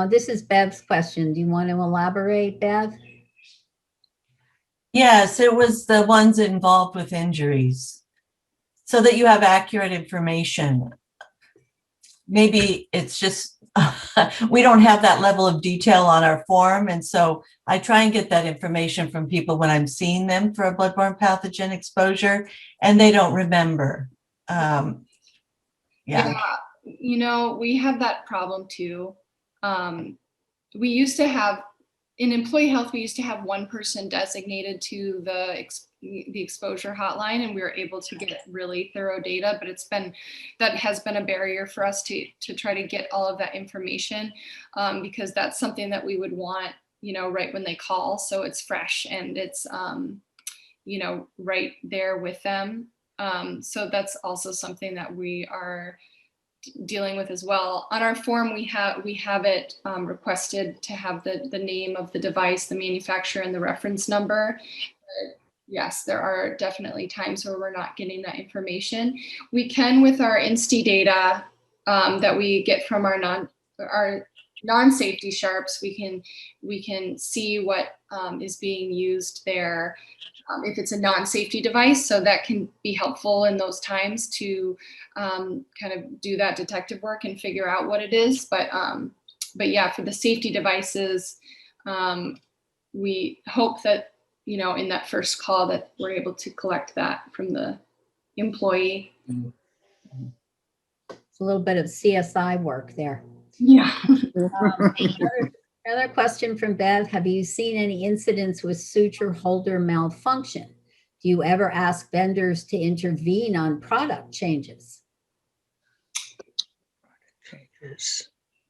This is Bev's question. Do you want to elaborate, Bev? Yes, it was the ones involved with injuries, so that you have accurate information. Maybe it's just we don't have that level of detail on our form, and so I try and get that information from people when I'm seeing them for a bloodborne pathogen exposure, and they don't remember. Yeah, you know, we have that problem too. We used to have, in employee health, we used to have one person designated to the exposure hotline, and we were able to get really thorough data, but that has been a barrier for us to try to get all of that information, because that's something that we would want, you know, right when they call. So it's fresh and it's, you know, right there with them. So that's also something that we are dealing with as well. On our form, we have it requested to have the name of the device, the manufacturer, and the reference number. But yes, there are definitely times where we're not getting that information. We can, with our INSTI data that we get from our non-safety sharps, we can see what is being used there. If it's a non-safety device, so that can be helpful in those times to kind of do that detective work and figure out what it is. But yeah, for the safety devices, we hope that, you know, in that first call that we're able to collect that from the employee. a little bit of CSI work there. Yeah. Another question from Bev. Have you seen any incidents with suture holder malfunction? Do you ever ask vendors to intervene on product changes?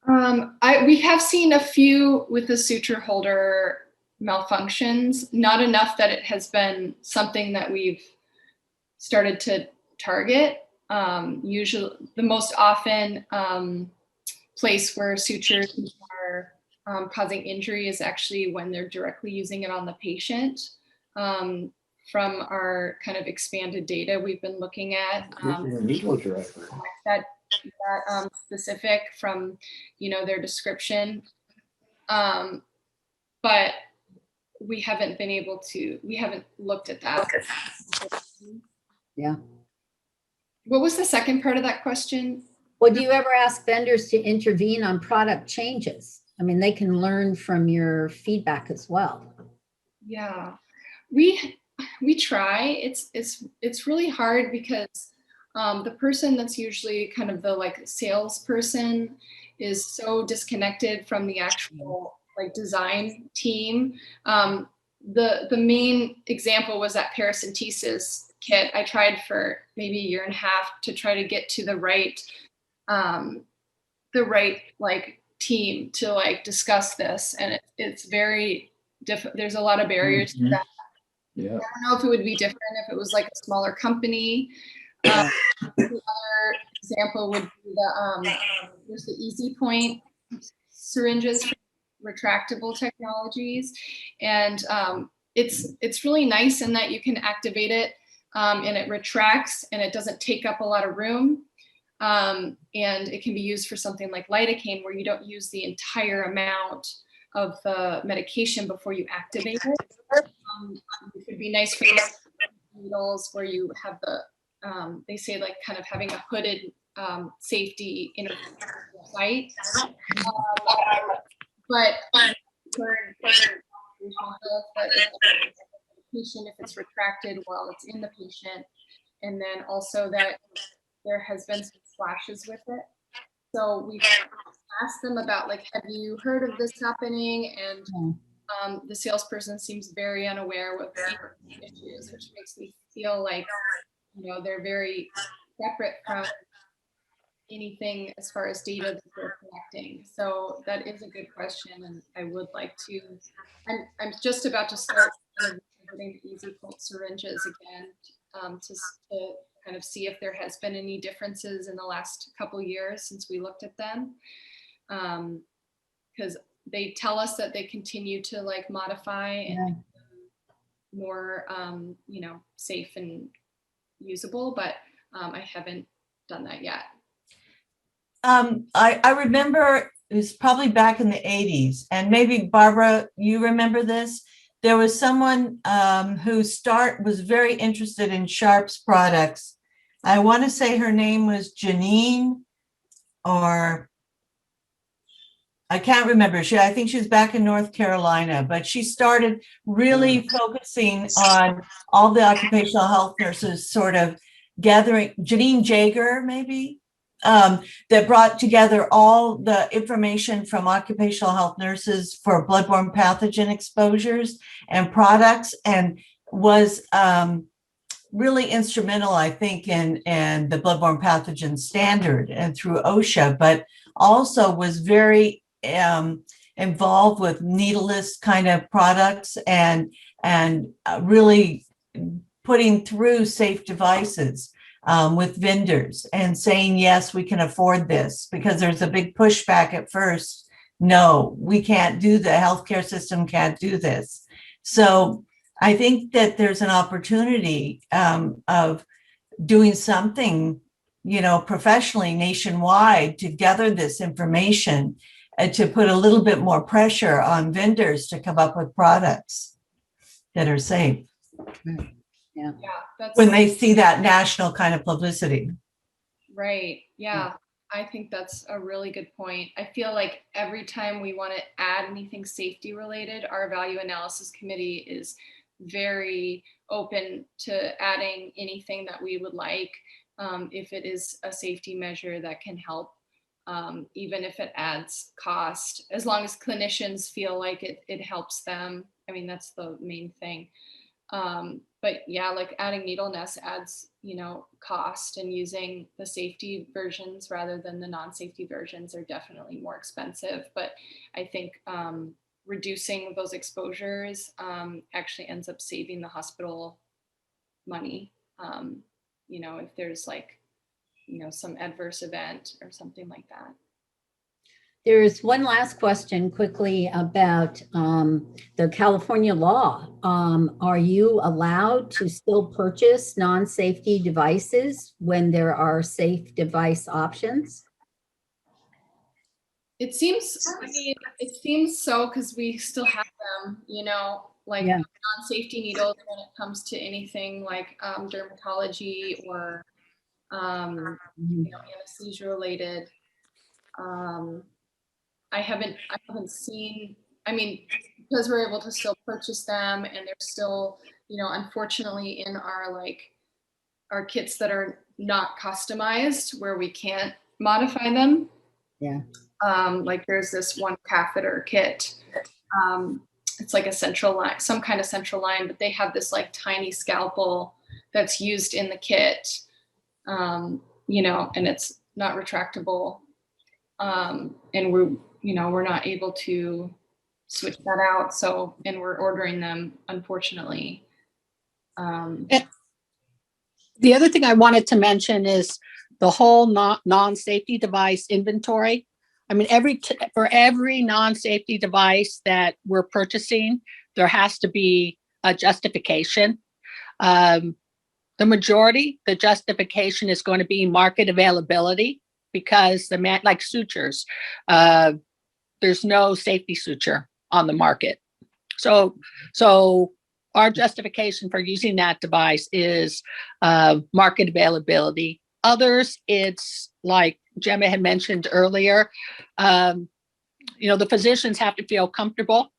We have seen a few with the suture holder malfunctions, not enough that it has been something that we've started to target. Usually the most often place where sutures are causing injury is actually when they're directly using it on the patient. From our kind of expanded data we've been looking at, that specific from, their description. But we haven't looked at that. Yeah. What was the second part of that question? Well, do you ever ask vendors to intervene on product changes? I mean, they can learn from your feedback as well. Yeah, we try. It's really hard because the person that's usually kind of the salesperson is so disconnected from the actual design team. The main example was that paracentesis kit. I tried for maybe a year and a half to try to get to the right team to discuss this, and it's very different. There's a lot of barriers to that. Yeah. I don't know if it would be different if it was a smaller company. The other example would be there's the Easy Point syringes for retractable technologies, and it's really nice in that you can activate it and it retracts and it doesn't take up a lot of room, and it can be used for something like lidocaine where you don't use the entire amount of the medication before you activate it. It would be nice for needles where you have the they say kind of having a hooded safety site. But for patient, if it's retracted while it's in the patient, and then also that there has been some splashes with it. So we've asked them about have you heard of this happening? And the salesperson seems very unaware of the issues, which makes me feel they're very separate from anything as far as data that they're collecting. So that is a good question, and I would like to. I'm just about to start visiting the Easy Point syringes again to kind of see if there has been any differences in the last couple of years since we looked at them, because they tell us that they continue to modify and make them more safe and usable, but I haven't done that yet. I remember it was probably back in the 80s, and maybe Barbara, you remember this. There was someone who was very interested in Sharp's products. I want to say her name was Janine, or I can't remember. I think she was back in North Carolina, but she started really focusing on all the occupational health nurses sort of gathering, Janine Jager, maybe, that brought together all the information from occupational health nurses for bloodborne pathogen exposures and products, and was really instrumental, I think, in the bloodborne pathogen standard and through OSHA, but also was very involved with needleless kind of products and really putting through safe devices with vendors and saying, yes, we can afford this, because there's a big pushback at first. No, we can't do the healthcare system can't do this. So I think that there's an opportunity of doing something, professionally nationwide to gather this information and to put a little bit more pressure on vendors to come up with products that are safe. Yeah. When they see that national kind of publicity. Right. Yeah. I think that's a really good point. I feel like every time we want to add anything safety related, our value analysis committee is very open to adding anything that we would like. if it is a safety measure that can help, even if it adds cost, as long as clinicians feel like it helps them. I mean, that's the main thing. But yeah, like adding needle nest adds, cost, and using the safety versions rather than the non-safety versions are definitely more expensive. But I think reducing those exposures actually ends up saving the hospital money. If there's like, some adverse event or something like that. There's one last question quickly about the California law. Are you allowed to still purchase non-safety devices when there are safe device options? It seems so, because we still have them, like Yeah. non-safety needles when it comes to anything like dermatology or anesthesia related. I haven't seen, because we're able to still purchase them, and they're still, unfortunately in our kits that are not customized, where we can't modify them. Yeah. Like there's this one catheter kit. It's like a central line, some kind of central line, but they have this like tiny scalpel that's used in the kit, and it's not retractable. And we're not able to switch that out. So, and we're ordering them, unfortunately. The other thing I wanted to mention is the whole non-safety device inventory. I mean, for every non-safety device that we're purchasing, there has to be a justification. The justification is going to be market availability, because like sutures, there's no safety suture on the market. So our justification for using that device is market availability. Others, it's like Gemma had mentioned earlier, the physicians have to feel comfortable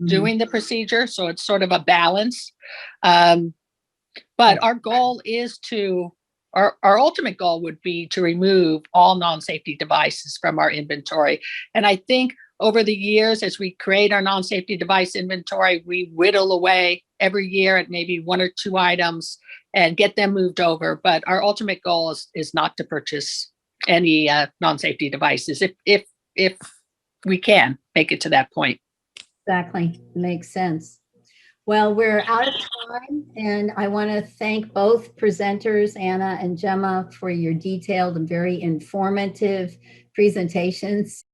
doing the procedure. So it's sort of a balance. But our goal is our ultimate goal would be to remove all non-safety devices from our inventory. And I think over the years, as we create our non-safety device inventory, we whittle away every year at maybe 1 or 2 items and get them moved over. But our ultimate goal is not to purchase any non-safety devices if we can make it to that point. Exactly. Makes sense. Well, we're out of time, and I want to thank both presenters, Anna and Gemma, for your detailed and very informative presentations.